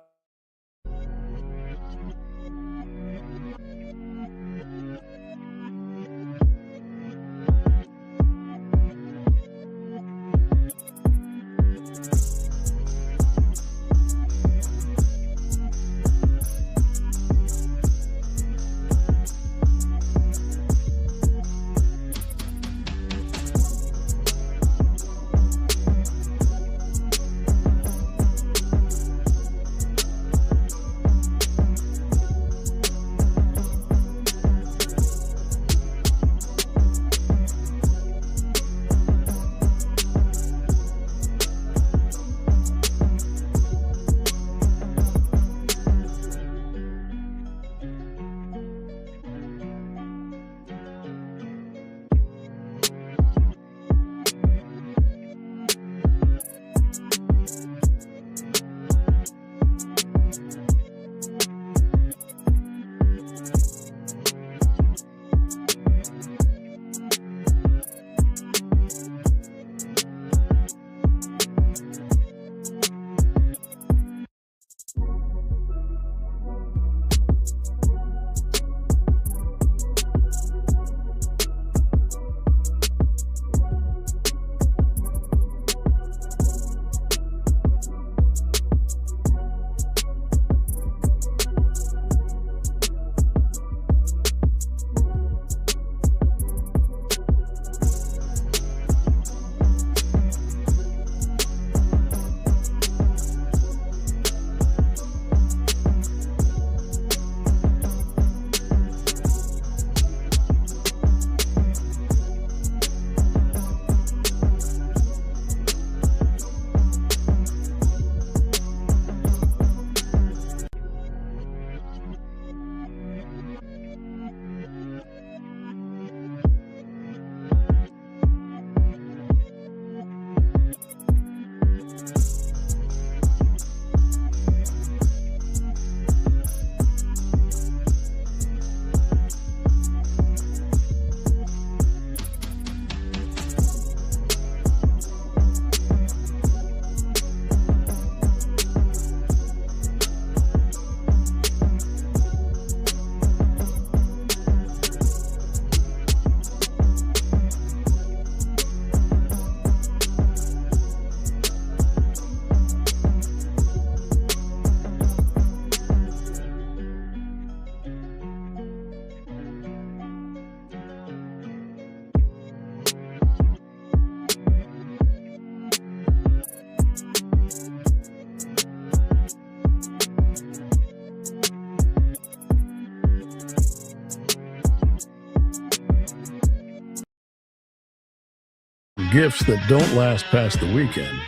gifts that don't last past the weekend,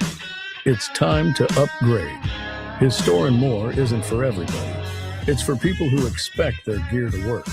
it's time to upgrade. His Store and More isn't for everybody. It's for people who expect their gear to work.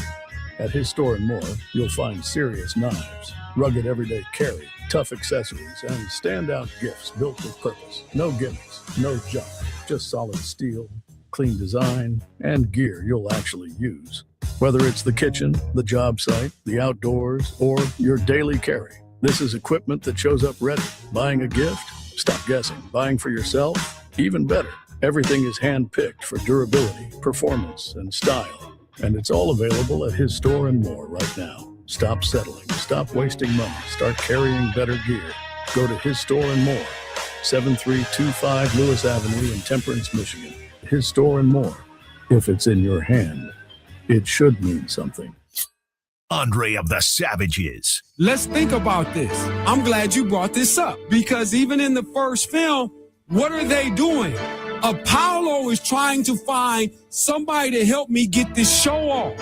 At His Store and More, you'll find serious knives, rugged everyday carry, tough accessories, and standout gifts built with purpose. No gimmicks, no junk, just solid steel, clean design, and gear you'll actually use. Whether it's the kitchen, the job site, the outdoors, or your daily carry, this is equipment that shows up ready. Buying a gift? Stop guessing. Buying for yourself? Even better. Everything is hand-picked for durability, performance, and style. And it's all available at His Store and More right now. Stop settling. Stop wasting money. Start carrying better gear. Go to His Store and More, 7325 Lewis Avenue in Temperance, Michigan. His Store and More. If it's in your hand, it should mean something. Andre of the Savages. Let's think about this. I'm glad you brought this up because even in the first film, what are they doing? Apollo is trying to find somebody to help me get this show off.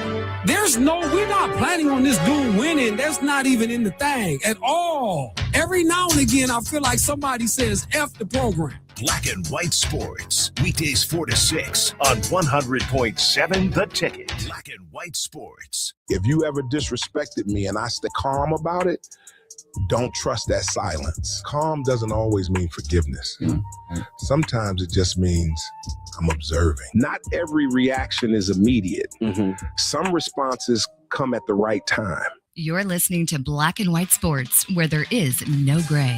We're not planning on this dude winning. That's not even in the thing at all. Every now and again, I feel like somebody says, F the program. Black and White Sports. Weekdays 4 to 6 on 100.7 The Ticket. Black and White Sports. If you ever disrespected me and I stay calm about it, don't trust that silence. Calm doesn't always mean forgiveness. Mm-hmm. Sometimes it just means I'm observing. Not every reaction is immediate. Mm-hmm. Some responses come at the right time. You're listening to Black and White Sports, where there is no gray.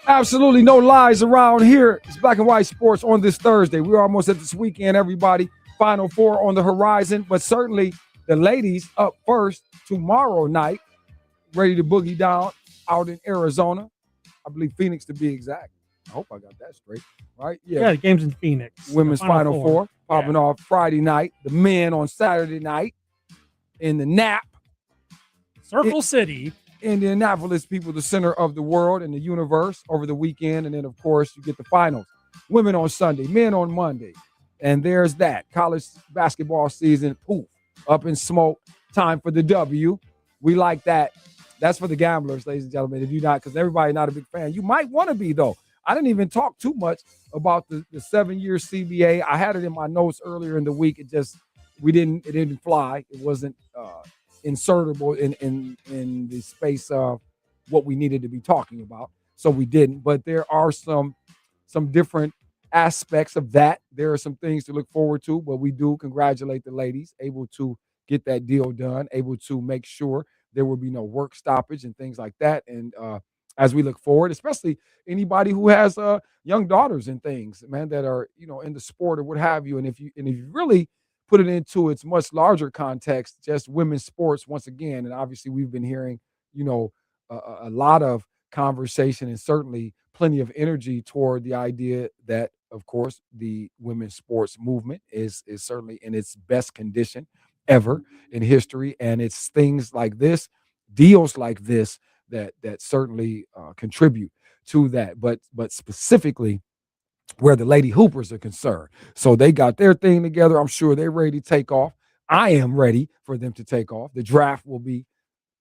Absolutely no lies around here. It's Black and White Sports on this Thursday. We're almost at this weekend, everybody. Final Four on the horizon, but certainly the ladies up first tomorrow night, ready to boogie down out in Arizona. I believe Phoenix to be exact. I hope I got that straight, right? Yeah, the game's in Phoenix. Women's Final Four popping off Friday night. The men on Saturday night in the NAP. Circle City. Indianapolis, people, the center of the world and the universe over the weekend. And then, of course, you get the finals. Women on Sunday, men on Monday. And there's that. College basketball season, poof, up in smoke. Time for the W. We like that. That's for the gamblers, ladies and gentlemen. If you're not, because everybody's not a big fan. You might want to be, though. I didn't even talk too much about the 7-year CBA. I had it in my notes earlier in the week. It didn't fly. It wasn't insertable in the space of what we needed to be talking about. So we didn't. But there are some different aspects of that. There are some things to look forward to, but we do congratulate the ladies, able to get that deal done, able to make sure there will be no work stoppage and things like that. And as we look forward, especially anybody who has young daughters and things, man, that are, in the sport or what have you. And if you really put it into its much larger context, just women's sports once again. And obviously we've been hearing, a lot of conversation and certainly plenty of energy toward the idea that, of course, the women's sports movement is certainly in its best condition ever in history. And it's things like this, deals like this, that certainly contribute to that. But specifically where the Lady Hoopers are concerned. So they got their thing together. I'm sure they're ready to take off. I am ready for them to take off. The draft will be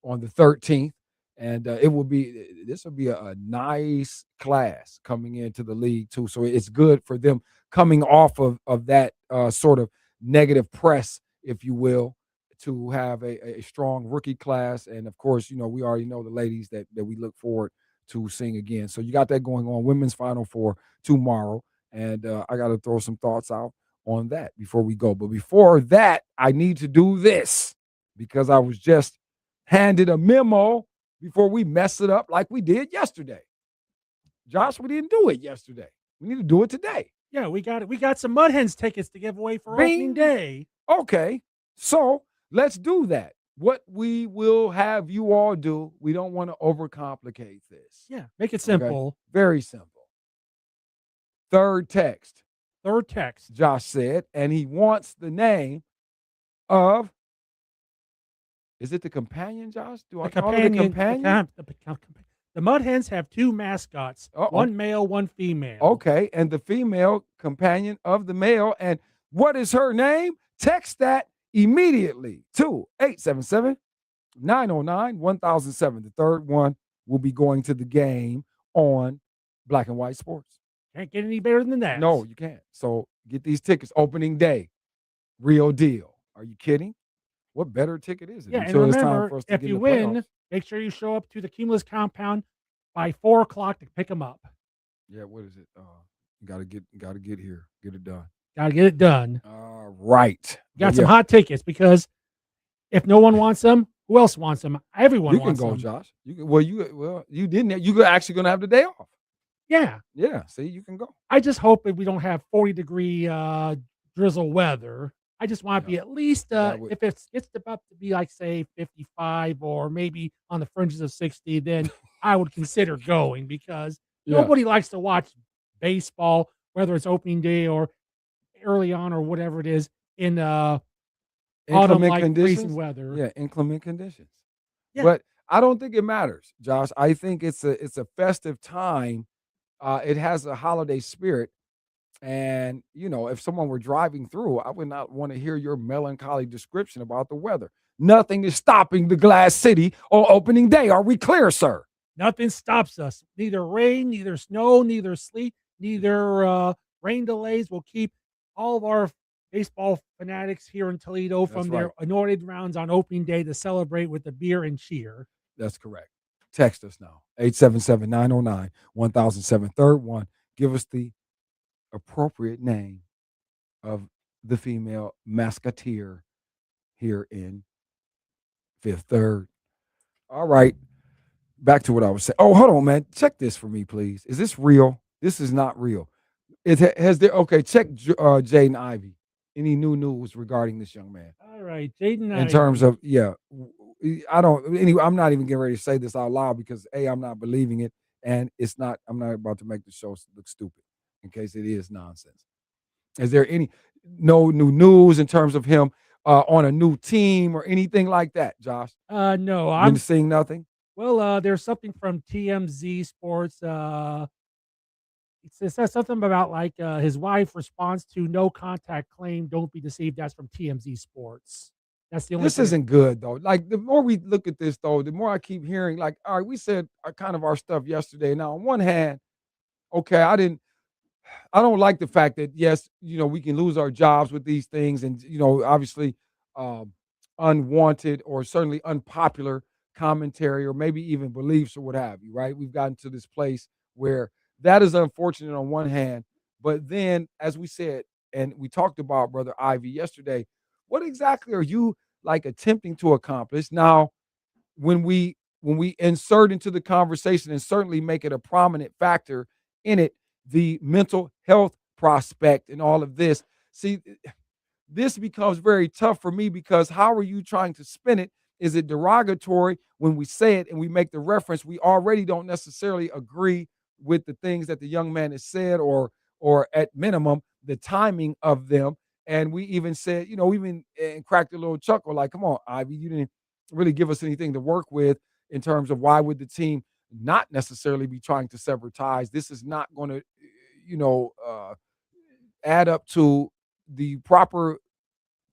on the 13th. And this will be a nice class coming into the league too. So it's good for them coming off of that sort of negative press, if you will, to have a strong rookie class. And of course, we already know the ladies that we look forward to seeing again. So you got that going on. Women's Final Four tomorrow. And I got to throw some thoughts out on that before we go. But before that, I need to do this because I was just handed a memo before we mess it up like we did yesterday. Josh, we didn't do it yesterday. We need to do it today. Yeah, we got it. We got some Mud Hens tickets to give away for opening day. Okay, so let's do that. What we will have you all do, we don't want to overcomplicate this. Yeah, make it simple. Okay? Very simple. Third text, Josh said, and he wants the name of, is it the companion, Josh? Do I call it a companion? The Mud Hens have two mascots, one male, one female. Okay, and the female companion of the male. And what is her name? Text that immediately to 877-909-1007. The third one will be going to the game on Black and White Sports. Can't get any better than that. No, you can't. So get these tickets. Opening day, real deal. Are you kidding? What better ticket is it? Yeah, and until it's time remember, for us to if get you in the playoffs? win, make sure you show up to the Cumulus compound by 4 o'clock to pick them up. Yeah, what is it? Gotta get here. Get it done. Gotta get it done. All right. Got some hot tickets because if no one wants them, who else wants them? Everyone You can wants go, them. Josh. You can, you didn't. You're actually gonna have the day off. Yeah. Yeah. See, you can go. I just hope that we don't have 40-degree drizzle weather. I just want to be at least if it's about to be like say 55 or maybe on the fringes of 60, then I would consider going because nobody likes to watch baseball, whether it's opening day or early on or whatever it is in autumn like freezing weather. Yeah, inclement conditions. Yeah. But I don't think it matters, Josh. I think it's a festive time. It has a holiday spirit. And, if someone were driving through, I would not want to hear your melancholy description about the weather. Nothing is stopping the Glass City on opening day. Are we clear, sir? Nothing stops us. Neither rain, neither snow, neither sleet, neither rain delays will keep all of our baseball fanatics here in Toledo from their anointed rounds on opening day to celebrate with the beer and cheer. That's correct. Text us now, 877-909-1007. Third one, give us the appropriate name of the female mascoteer here in Fifth Third. All right. Back to what I was saying. Oh, hold on, man. Check this for me, please. Is this real? This is not real. Check Jaden Ivey. Any new news regarding this young man? All right, Jaden Ivey. In terms of, I'm not even getting ready to say this out loud because I'm not believing it. And I'm not about to make the show look stupid in case it is nonsense. Is there no new news in terms of him on a new team or anything like that, Josh? No, I'm seeing nothing. Well, there's something from TMZ Sports. It says something about like his wife responds to no contact claim. Don't be deceived. That's from TMZ Sports. That's the only. This isn't good though. Like the more we look at this though, the more I keep hearing like, all right, we said kind of our stuff yesterday. Now on one hand, okay, I don't like the fact that yes, we can lose our jobs with these things, and obviously, unwanted or certainly unpopular commentary or maybe even beliefs or what have you. Right? We've gotten to this place where that is unfortunate on one hand, but then as we said and we talked about Brother Ivy yesterday, what exactly are you like attempting to accomplish now? When we insert into the conversation and certainly make it a prominent factor in it, the mental health prospect and all of this. See, this becomes very tough for me because how are you trying to spin it? Is it derogatory when we say it and we make the reference? We already don't necessarily agree with the things that the young man has said or at minimum, the timing of them. And we even said, even cracked a little chuckle like, come on, Ivy, you didn't really give us anything to work with in terms of why would the team not necessarily be trying to sever ties. This is not going to, add up to the proper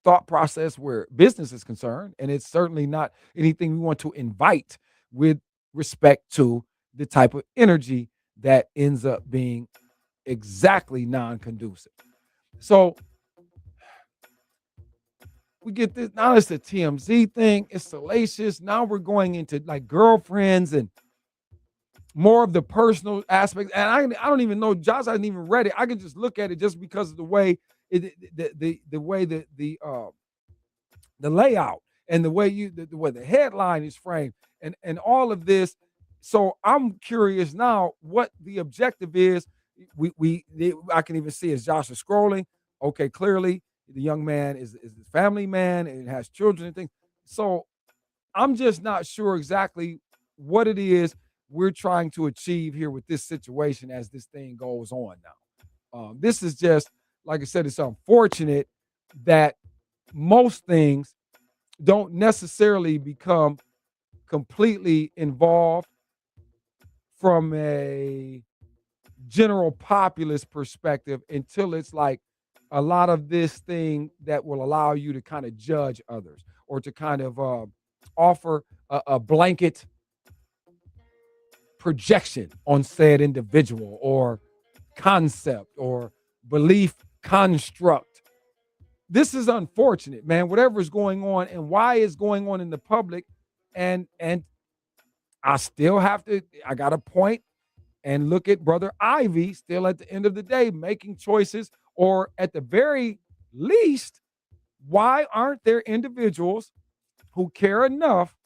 thought process where business is concerned. And it's certainly not anything we want to invite with respect to the type of energy that ends up being exactly non-conducive. So we get this. Now it's a TMZ thing. It's salacious. Now we're going into like girlfriends and more of the personal aspects. And I don't even know. Josh hasn't even read it. I can just look at it just because of the way the layout and the way the way the headline is framed and all of this. So I'm curious now what the objective is. I can even see as Josh is scrolling. Okay, clearly the young man is a family man and has children and things. So I'm just not sure exactly what it is we're trying to achieve here with this situation as this thing goes on now. This is just, like I said, it's unfortunate that most things don't necessarily become completely involved from a general populace perspective until it's like a lot of this thing that will allow you to kind of judge others or to kind of offer a blanket projection on said individual or concept or belief construct. This is unfortunate, man, whatever is going on and why it's going on in the public. And I still have to, I got to point and look at Brother Ivy still at the end of the day making choices, or at the very least, why aren't there individuals who care enough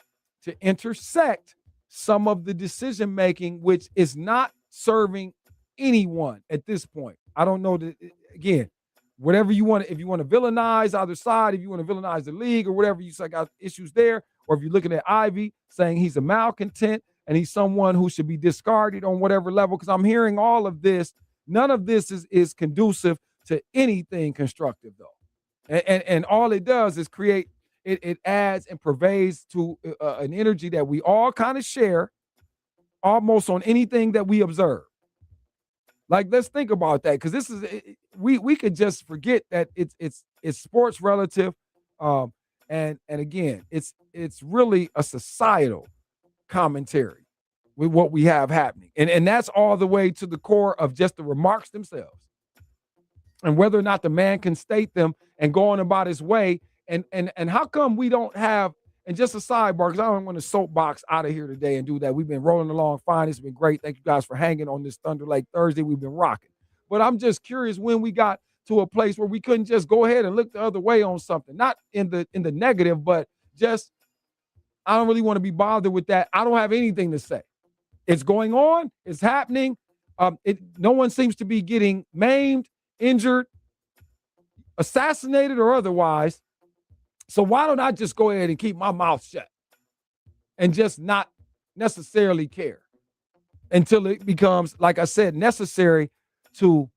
to intersect some of the decision making, which is not serving anyone at this point? I don't know that, again, whatever you want, if you want to villainize either side, if you want to villainize the league or whatever, you say got issues there, or if you're looking at Ivy saying he's a malcontent and he's someone who should be discarded on whatever level, because I'm hearing all of this. None of this is conducive to anything constructive, though. And all it does is create, it adds and pervades to an energy that we all kind of share almost on anything that we observe. Like, let's think about that, because this is, we could just forget that it's sports relative, and again, it's really a societal commentary with what we have happening, and that's all the way to the core of just the remarks themselves, and whether or not the man can state them and go on about his way, and how come we don't have. And just a sidebar, because I don't want to soapbox out of here today and do that. We've been rolling along fine. It's been great. Thank you guys for hanging on this Thunderlake Thursday. We've been rocking. But I'm just curious when we got to a place where we couldn't just go ahead and look the other way on something. Not in the negative, but just, I don't really want to be bothered with that. I don't have anything to say. It's going on. It's happening. No one seems to be getting maimed, injured, assassinated, or otherwise. So why don't I just go ahead and keep my mouth shut and just not necessarily care until it becomes, like I said, necessary to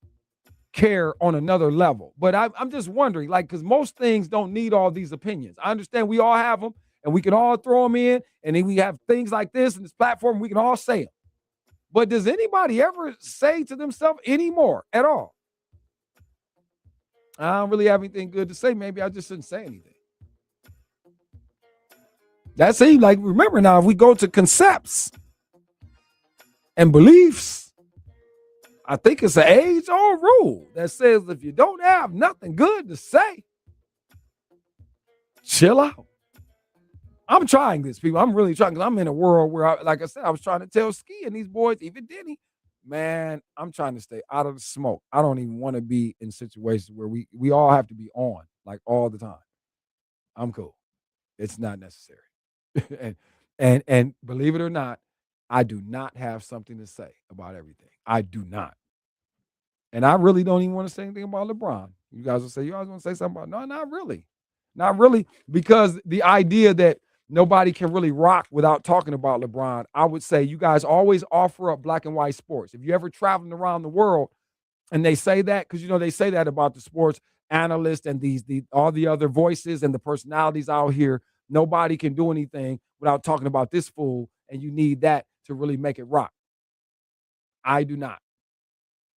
care on another level. But I'm just wondering, like, because most things don't need all these opinions. I understand we all have them and we can all throw them in, and then we have things like this and this platform, we can all say them. But does anybody ever say to themselves anymore at all? I don't really have anything good to say. Maybe I just shouldn't say anything. That seems like, remember now, if we go to concepts and beliefs, I think it's an age-old rule that says if you don't have nothing good to say, chill out. I'm trying this, people. I'm really trying, because I'm in a world where, like I said, I was trying to tell Ski and these boys, even Denny, man, I'm trying to stay out of the smoke. I don't even want to be in situations where we all have to be on, like, all the time. I'm cool. It's not necessary. and believe it or not, I do not have something to say about everything. I do not. And I really don't even want to say anything about LeBron. You guys will say, you always want to say something about, no, not really. Not really, because the idea that nobody can really rock without talking about LeBron, I would say you guys always offer up black and white sports. If you ever traveling around the world and they say that, because, you know, they say that about the sports analysts and all the other voices and the personalities out here, nobody can do anything without talking about this fool, and you need that to really make it rock. I do not.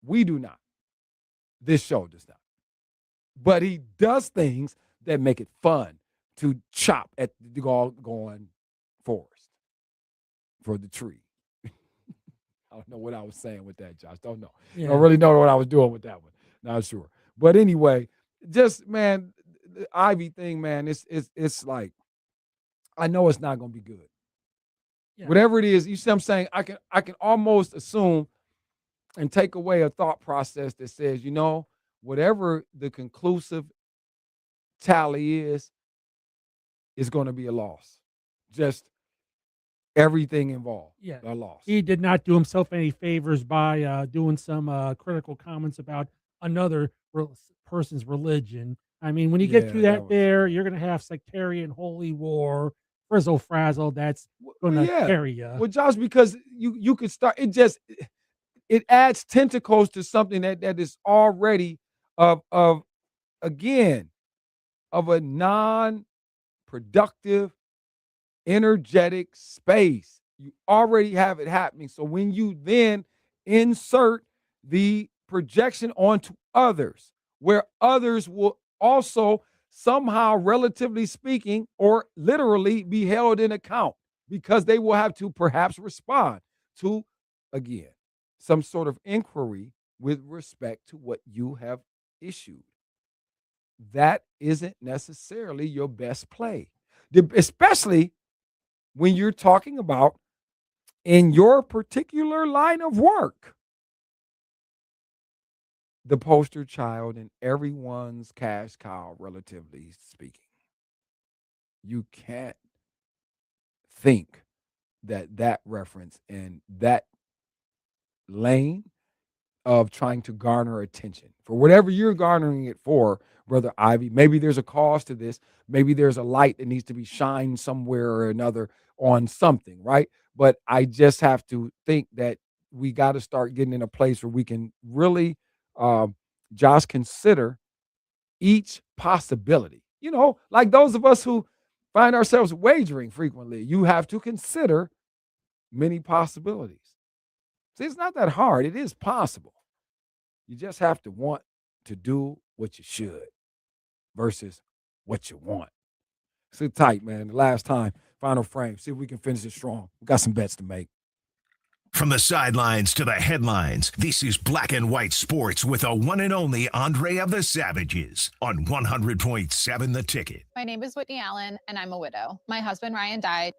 We do not. This show does not. But he does things that make it fun to chop at the going forest for the tree. I don't know what I was saying with that, Josh. Don't know. Yeah. I don't really know what I was doing with that one. Not sure. But anyway, just, man, the Ivy thing, man, it's like, I know it's not going to be good. Yeah. Whatever it is, you see what I'm saying? I can almost assume and take away a thought process that says, you know, whatever the conclusive tally is going to be a loss. Just everything involved. Yeah, a loss. He did not do himself any favors by doing some critical comments about another person's religion. I mean, when you get through that there, you're going to have sectarian holy war, frizzle frazzle. That's going to carry you. Well, Josh, because you could start, it adds tentacles to something that is already of a non-productive, energetic space. You already have it happening. So when you then insert the projection onto others, where others will also somehow, relatively speaking, or literally be held in account, because they will have to perhaps respond to again, some sort of inquiry with respect to what you have issued. That isn't necessarily your best play, especially when you're talking about in your particular line of work, the poster child and everyone's cash cow, relatively speaking. You can't think that reference and that lane of trying to garner attention for whatever you're garnering it for, Brother Ivy. Maybe there's a cause to this. Maybe there's a light that needs to be shined somewhere or another on something, right? But I just have to think that we got to start getting in a place where we can really, Josh, consider each possibility. You know, like those of us who find ourselves wagering frequently, you have to consider many possibilities. See, it's not that hard. It is possible. You just have to want to do what you should versus what you want. Sit tight, man. The last time, final frame. See if we can finish it strong. We got some bets to make. From the sidelines to the headlines, this is Black and White Sports with the one and only Andre of the Savages on 100.7 The Ticket. My name is Whitney Allen, and I'm a widow. My husband, Ryan, died.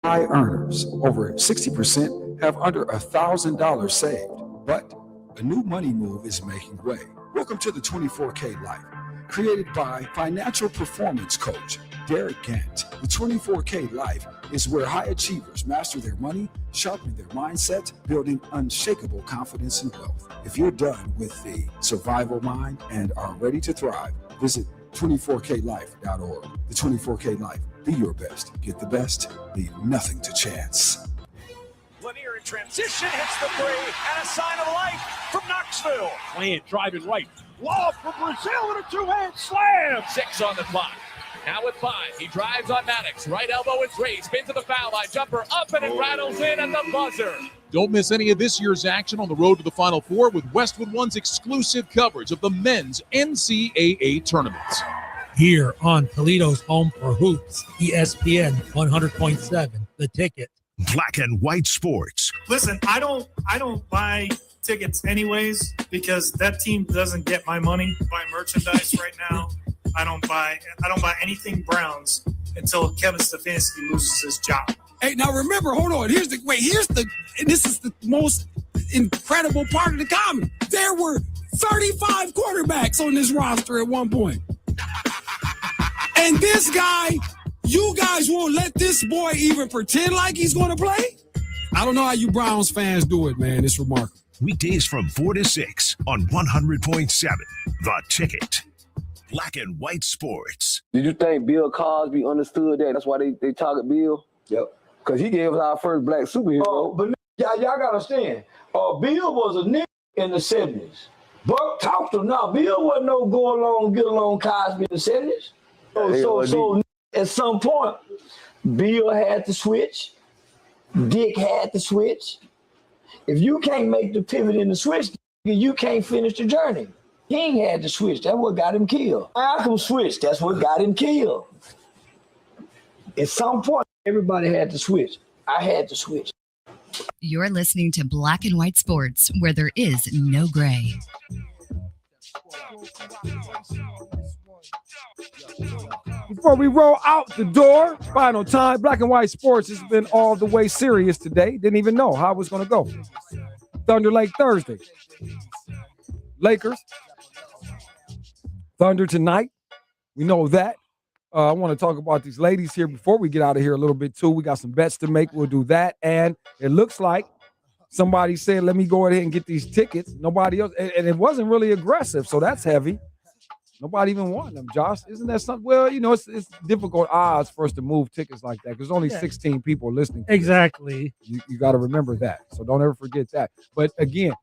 High earners, over 60%, have under $1,000 saved. But a new money move is making way. Welcome to the 24K Life, created by financial performance coach Derek Gant. The 24K Life is where high achievers master their money, sharpen their mindset, building unshakable confidence and wealth. If you're done with the survival mind and are ready to thrive, visit 24klife.org. The 24K Life. Be your best. Get the best. Leave nothing to chance. Lanier in transition hits the three and a sign of life from Knoxville. Plant driving right. Lob for Brazil and a two-hand slam. 6 on the clock. Now with 5. He drives on Maddox. Right elbow and three. Spin to the foul line. Jumper up and it rattles in at the buzzer. Don't miss any of this year's action on the road to the Final Four with Westwood One's exclusive coverage of the men's NCAA tournaments. Here on Toledo's home for hoops, ESPN 100.7, The Ticket. Black and White Sports. Listen, I don't buy tickets anyways because that team doesn't get my money. I buy merchandise right now. I don't buy anything Browns until Kevin Stefanski loses his job. Hey, now remember, hold on. Here's the, and this is the most incredible part of the comedy. There were 35 quarterbacks on this roster at one point. And this guy, you guys won't let this boy even pretend like he's going to play? I don't know how you Browns fans do it, man. It's remarkable. Weekdays from 4 to 6 on 100.7 The Ticket. Black and white sports. Did you think Bill Cosby understood that? That's why they target Bill? Yep. Because he gave us our first black superhero. But y'all got to understand, Bill was a nigga in the 70s. Buck talked to him now. Bill wasn't no go along, get along Cosby in the 70s. So at some point, Bill had to switch. Dick had to switch. If you can't make the pivot in the switch, you can't finish the journey. King had to switch. That's what got him killed. Malcolm switched. That's what got him killed. At some point, everybody had to switch. I had to switch. You're listening to Black and White Sports, where there is no gray. Before we roll out the door, final time, Black and White Sports has been all the way serious today. Didn't even know how it was going to go. Thunderlake Thursday. Lakers. Thunder tonight. We know that. I want to talk about these ladies here before we get out of here a little bit, too. We got some bets to make. We'll do that. And it looks like somebody said, let me go ahead and get these tickets. Nobody else. And it wasn't really aggressive, so that's heavy. Nobody even won them, Josh. Isn't that something? Well, you know, it's difficult odds for us to move tickets like that because only 16 people listening. Exactly. You got to remember that. So don't ever forget that. But again,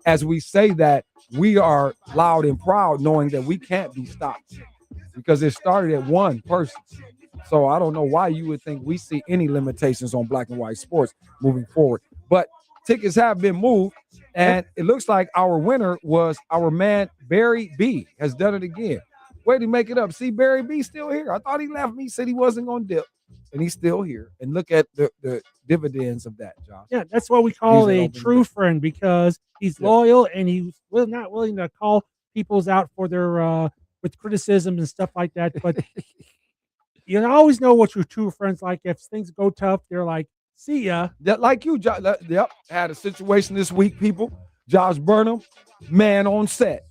as we say that, we are loud and proud knowing that we can't be stopped because it started at one person. So I don't know why you would think we see any limitations on Black and White Sports moving forward. But tickets have been moved. And it looks like our winner was our man, Barry B. Has done it again. Way to make it up. See, Barry B. still here. I thought he left me, said he wasn't going to dip. And he's still here. And look at the dividends of that, Josh. Yeah, that's what we call a true friend because he's loyal and he's not willing to call people's out for their with criticism and stuff like that. But you always know what your true friends like. If things go tough, they're like, see ya. Like you, Josh. Yep. Had a situation this week, people. Josh Burnham, man on set.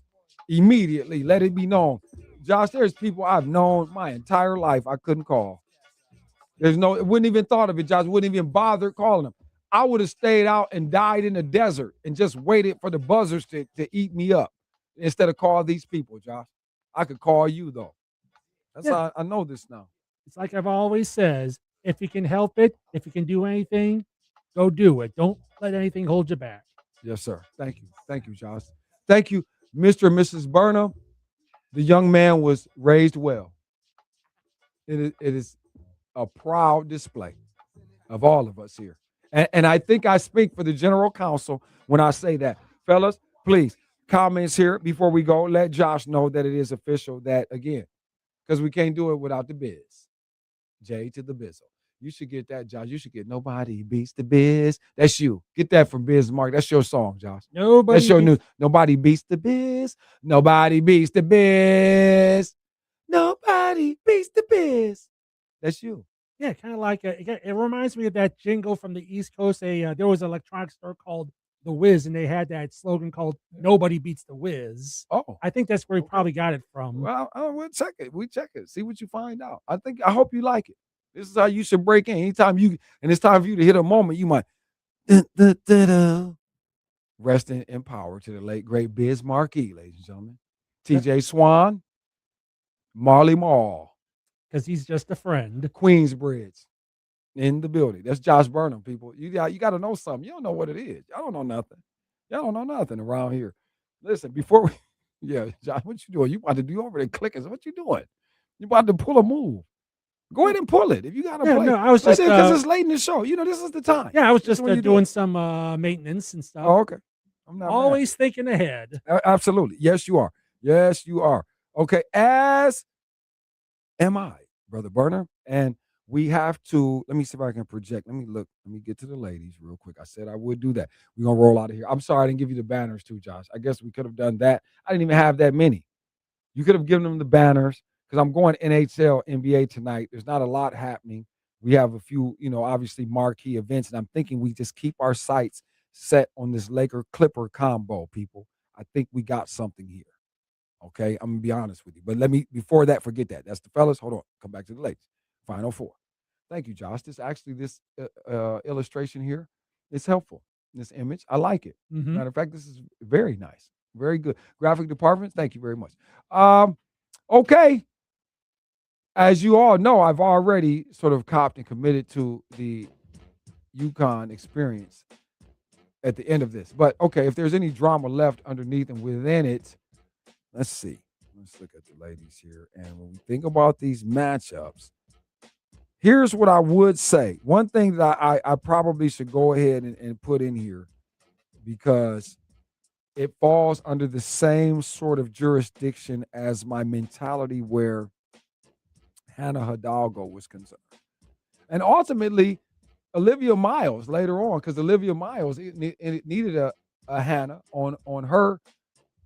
Immediately, let it be known. Josh, there's people I've known my entire life I couldn't call. Wouldn't even thought of it, Josh. Wouldn't even bother calling them. I would have stayed out and died in the desert and just waited for the buzzers to eat me up instead of call these people, Josh. I could call you, though. That's how I know this now. It's like I've always says, if you can help it, if you can do anything, go do it. Don't let anything hold you back. Yes, sir. Thank you. Thank you, Josh. Thank you, Mr. and Mrs. Burnham. The young man was raised well. It is a proud display of all of us here. And I think I speak for the general counsel when I say that. Fellas, please, comments here before we go. Let Josh know that it is official that, again, because we can't do it without the biz. J to the Bizzle. You should get that, Josh. You should get Nobody Beats the Biz. That's you. Get that from Biz Mark. That's your song, Josh. That's your new. Nobody beats the biz. Nobody beats the biz. Nobody beats the biz. That's you. Yeah, kind of like it reminds me of that jingle from the East Coast. There was an electronic store called The Wiz, and they had that slogan called "Nobody Beats the Wiz." Oh, I think that's where we probably got it from. Well, we'll check it. We check it. See what you find out. I hope you like it. This is how you should break in. Anytime and it's time for you to hit a moment, you might rest in power to the late great Biz Marquis, ladies and gentlemen. TJ Swan, Marley Marl. Because he's just a friend. Queensbridge in the building. That's Josh Burnham, people. You got to know something. You don't know what it is. Y'all don't know nothing. Y'all don't know nothing around here. Listen, before Josh, what you doing? You about to do over there clicking. What you doing? You about to pull a move. Go ahead and pull it if you got to play. No, I was just because it's late in the show. This is the time. Yeah, I was just doing some maintenance and stuff. Oh, okay. I'm not always thinking ahead. Absolutely. Yes, you are. Yes, you are. Okay, as am I, Brother Burner. And we have to, let me see if I can project. Let me get to the ladies real quick. I said I would do that. We're going to roll out of here. I'm sorry I didn't give you the banners too, Josh. I guess we could have done that. I didn't even have that many. You could have given them the banners. because I'm going NHL, NBA tonight. There's not a lot happening. We have a few, obviously marquee events, and I'm thinking we just keep our sights set on this Laker-Clipper combo, people. I think we got something here. Okay, I'm going to be honest with you. But before that, forget that. That's the fellas. Hold on. Come back to the ladies. Final four. Thank you, Josh. This illustration here is helpful. This image, I like it. Matter of fact, this is very nice. Very good. Graphic department, thank you very much. Okay. As you all know, I've already sort of copped and committed to the UConn experience at the end of this. But, okay, if there's any drama left underneath and within it, let's see. Let's look at the ladies here. And when we think about these matchups, here's what I would say. One thing that I probably should go ahead and put in here, because it falls under the same sort of jurisdiction as my mentality where Hannah Hidalgo was concerned. And ultimately, Olivia Miles later on, because Olivia Miles it needed a Hannah on her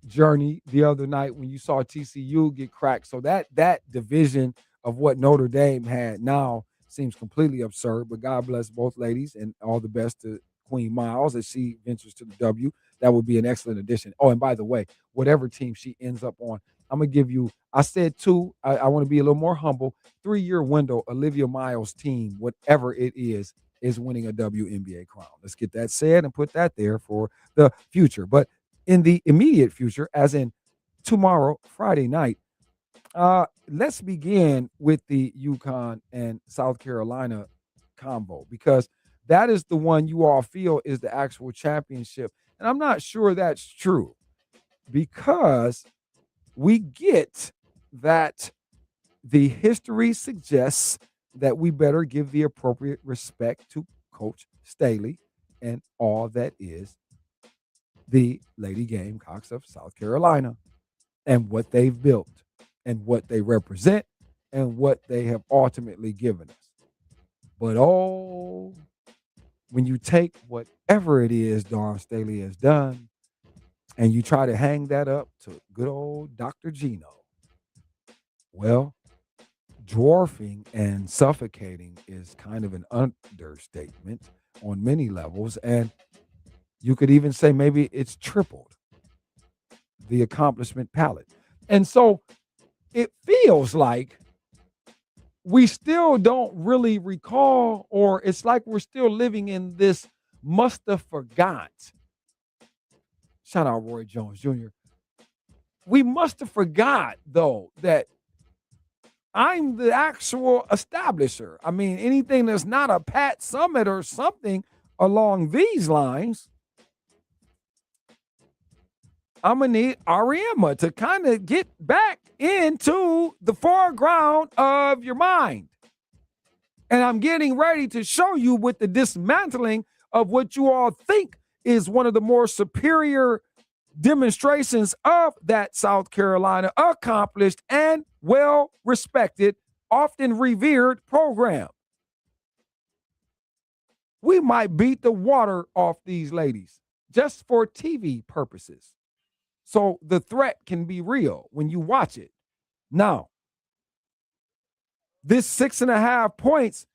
journey the other night when you saw TCU get cracked. So that division of what Notre Dame had now seems completely absurd, but God bless both ladies and all the best to Queen Miles as she ventures to the W. That would be an excellent addition. Oh, and by the way, whatever team she ends up on, I'm going to give you, I said 2, I want to be a little more humble, 3-year window, Olivia Miles team, whatever it is winning a WNBA crown. Let's get that said and put that there for the future. But in the immediate future, as in tomorrow, Friday night, let's begin with the UConn and South Carolina combo, because that is the one you all feel is the actual championship. And I'm not sure that's true, because we get that the history suggests that we better give the appropriate respect to Coach Staley and all that is the Lady Gamecocks of South Carolina and what they've built and what they represent and what they have ultimately given us. But when you take whatever it is Dawn Staley has done and you try to hang that up to good old Dr. Gino, well, dwarfing and suffocating is kind of an understatement on many levels. And you could even say maybe it's tripled the accomplishment palette. And so it feels like we still don't really recall, or it's like we're still living in this must have forgot. Shout out Roy Jones Jr. We must have forgot, though, that I'm the actual establisher. I mean, anything that's not a Pat Summit or something along these lines, I'm going to need Ariema to kind of get back into the foreground of your mind. And I'm getting ready to show you with the dismantling of what you all think is one of the more superior demonstrations of that South Carolina accomplished and well-respected, often revered program. We might beat the water off these ladies just for TV purposes. So the threat can be real when you watch it. Now, this 6.5 points,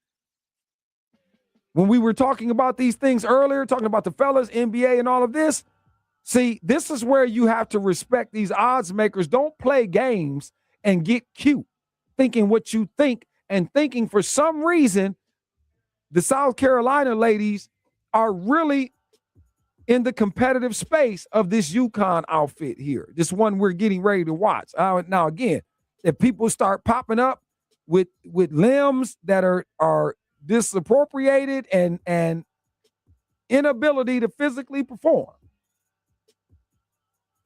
when we were talking about these things earlier, talking about the fellas, NBA and all of this, see, this is where you have to respect these odds makers. Don't play games and get cute, thinking what you think and thinking for some reason the South Carolina ladies are really in the competitive space of this UConn outfit here, this one we're getting ready to watch. Now, again, if people start popping up with limbs that are disappropriated and inability to physically perform,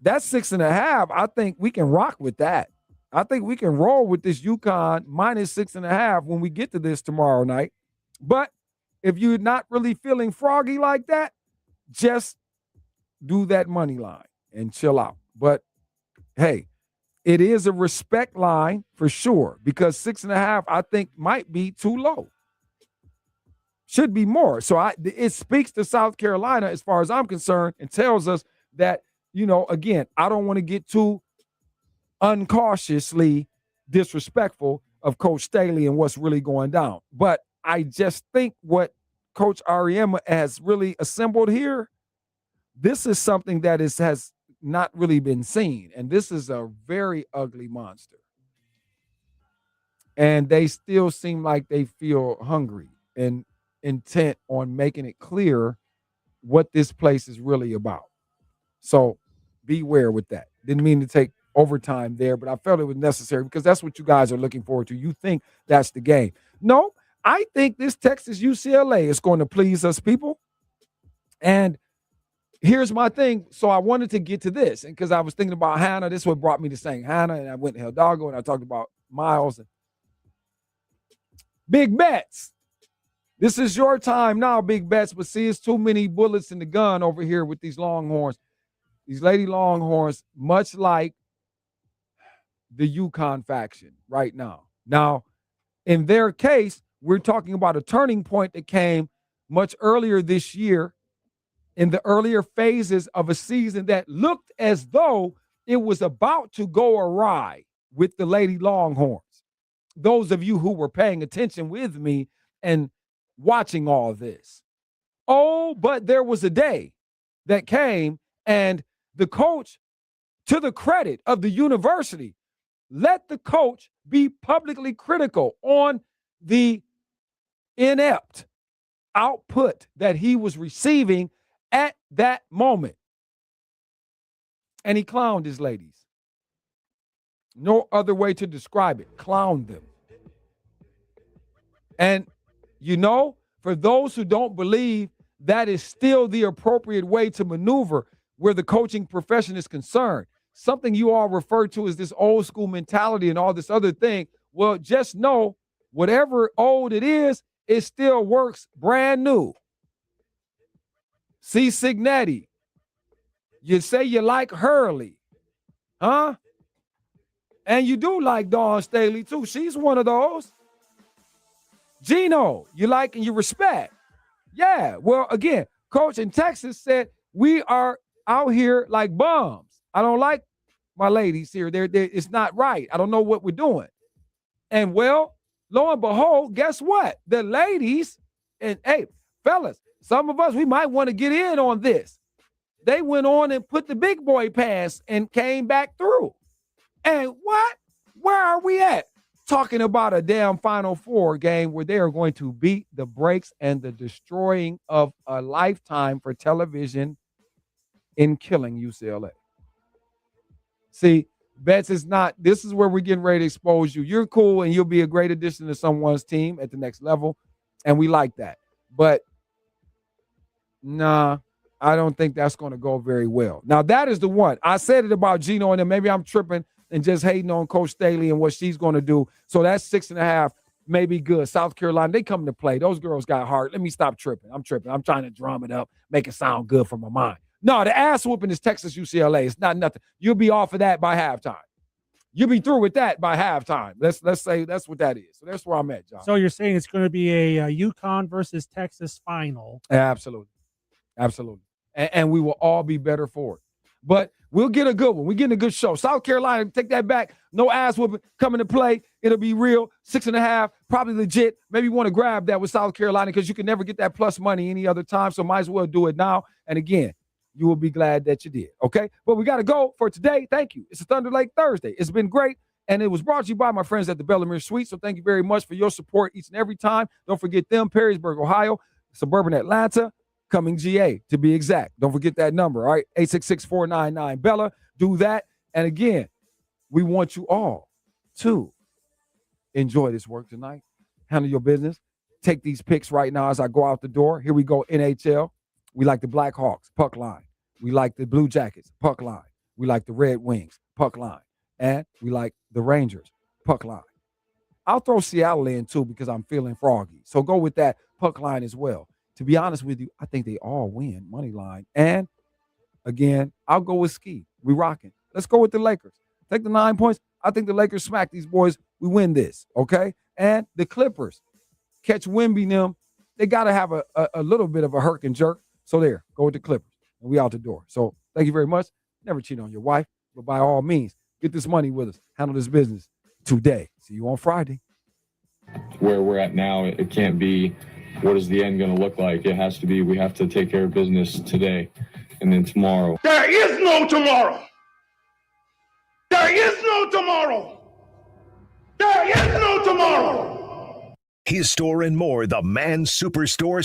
that's 6.5. I think we can rock with that. I think we can roll with this UConn minus 6.5 when we get to this tomorrow night. But if you're not really feeling froggy like that, just do that money line and chill out. But hey, it is a respect line for sure, because 6.5, I think, might be too low. Should be more. So it speaks to South Carolina as far as I'm concerned and tells us that, again, I don't want to get too uncautiously disrespectful of Coach Staley and what's really going down. But I just think what Coach Ariema has really assembled here, this is something that has not really been seen. And this is a very ugly monster. And they still seem like they feel hungry and intent on making it clear what this place is really about. So beware with that. Didn't mean to take overtime there, but I felt it was necessary because that's what you guys are looking forward to. You think that's the game. No, I think this Texas UCLA is going to please us people. And here's my thing. So I wanted to get to this, and because I was thinking about Hannah, this is what brought me to saying Hannah, and I went to Hidalgo and I talked about Miles and Big Bets. This is your time now, Big Bets, but see, it's too many bullets in the gun over here with these Longhorns. These Lady Longhorns, much like the UConn faction right now. Now, in their case, we're talking about a turning point that came much earlier this year in the earlier phases of a season that looked as though it was about to go awry with the Lady Longhorns. Those of you who were paying attention with me and watching all this. Oh, but there was a day that came and the coach, to the credit of the university, let the coach be publicly critical on the inept output that he was receiving at that moment. And he clowned his ladies. No other way to describe it. Clowned them. And, you know, for those who don't believe that is still the appropriate way to maneuver where the coaching profession is concerned, something you all refer to as this old school mentality and all this other thing, well, just know whatever old it is, it still works brand new. See Signetti. You say you like Hurley. Huh? And you do like Dawn Staley, too. She's one of those. Gino, you like and you respect. Yeah. Well, again, Coach in Texas said, we are out here like bums. I don't like my ladies here. It's not right. I don't know what we're doing. And, well, lo and behold, guess what? The ladies, and, hey, fellas, some of us, we might want to get in on this. They went on and put the big boy pass and came back through. And what? Where are we at? Talking about a damn Final Four game where they are going to beat the brakes and the destroying of a lifetime for television in killing UCLA. See, Betts is not, this is where we're getting ready to expose you. You're cool and you'll be a great addition to someone's team at the next level. And we like that. But nah, I don't think that's going to go very well. Now, that is the one. I said it about Gino, and then maybe I'm tripping and just hating on Coach Staley and what she's going to do. So that's 6.5, maybe good. South Carolina, they come to play. Those girls got heart. Let me stop tripping. I'm tripping. I'm trying to drum it up, make it sound good for my mind. No, the ass whooping is Texas UCLA. It's not nothing. You'll be off of that by halftime. You'll be through with that by halftime. Let's say that's what that is. So that's where I'm at, John. So you're saying it's going to be a UConn versus Texas final. Absolutely. Absolutely. And we will all be better for it. But we'll get a good one. We're getting a good show. South Carolina, take that back. No ass whooping coming to play. It'll be real. 6.5, probably legit. Maybe you want to grab that with South Carolina because you can never get that plus money any other time. So might as well do it now. And again, you will be glad that you did. Okay? But we got to go for today. Thank you. It's a Thunderlake Thursday. It's been great. And it was brought to you by my friends at the Bellamere Suite. So thank you very much for your support each and every time. Don't forget them, Perrysburg, Ohio, suburban Atlanta, coming GA to be exact. Don't forget that number, all right? 866-499-BELLA. Do that. And again, we want you all to enjoy this work tonight. Handle your business. Take these picks right now as I go out the door. Here we go, NHL. We like the Blackhawks, puck line. We like the Blue Jackets, puck line. We like the Red Wings, puck line. And we like the Rangers, puck line. I'll throw Seattle in too because I'm feeling froggy. So go with that puck line as well. To be honest with you, I think they all win money line. And again, I'll go with Ski. We rocking. Let's go with the Lakers. Take the 9 points. I think the Lakers smack these boys. We win this, okay? And the Clippers catch Wemby them. They got to have a little bit of a herk and jerk. So there, go with the Clippers. And we out the door. So thank you very much. Never cheat on your wife, but by all means, get this money with us. Handle this business. today. See you on Friday. Where we're at now, it can't be what is the end going to look like. It has to be we have to take care of business today and then tomorrow. There is no tomorrow. There is no tomorrow. There is no tomorrow. His store and more, the Man Superstore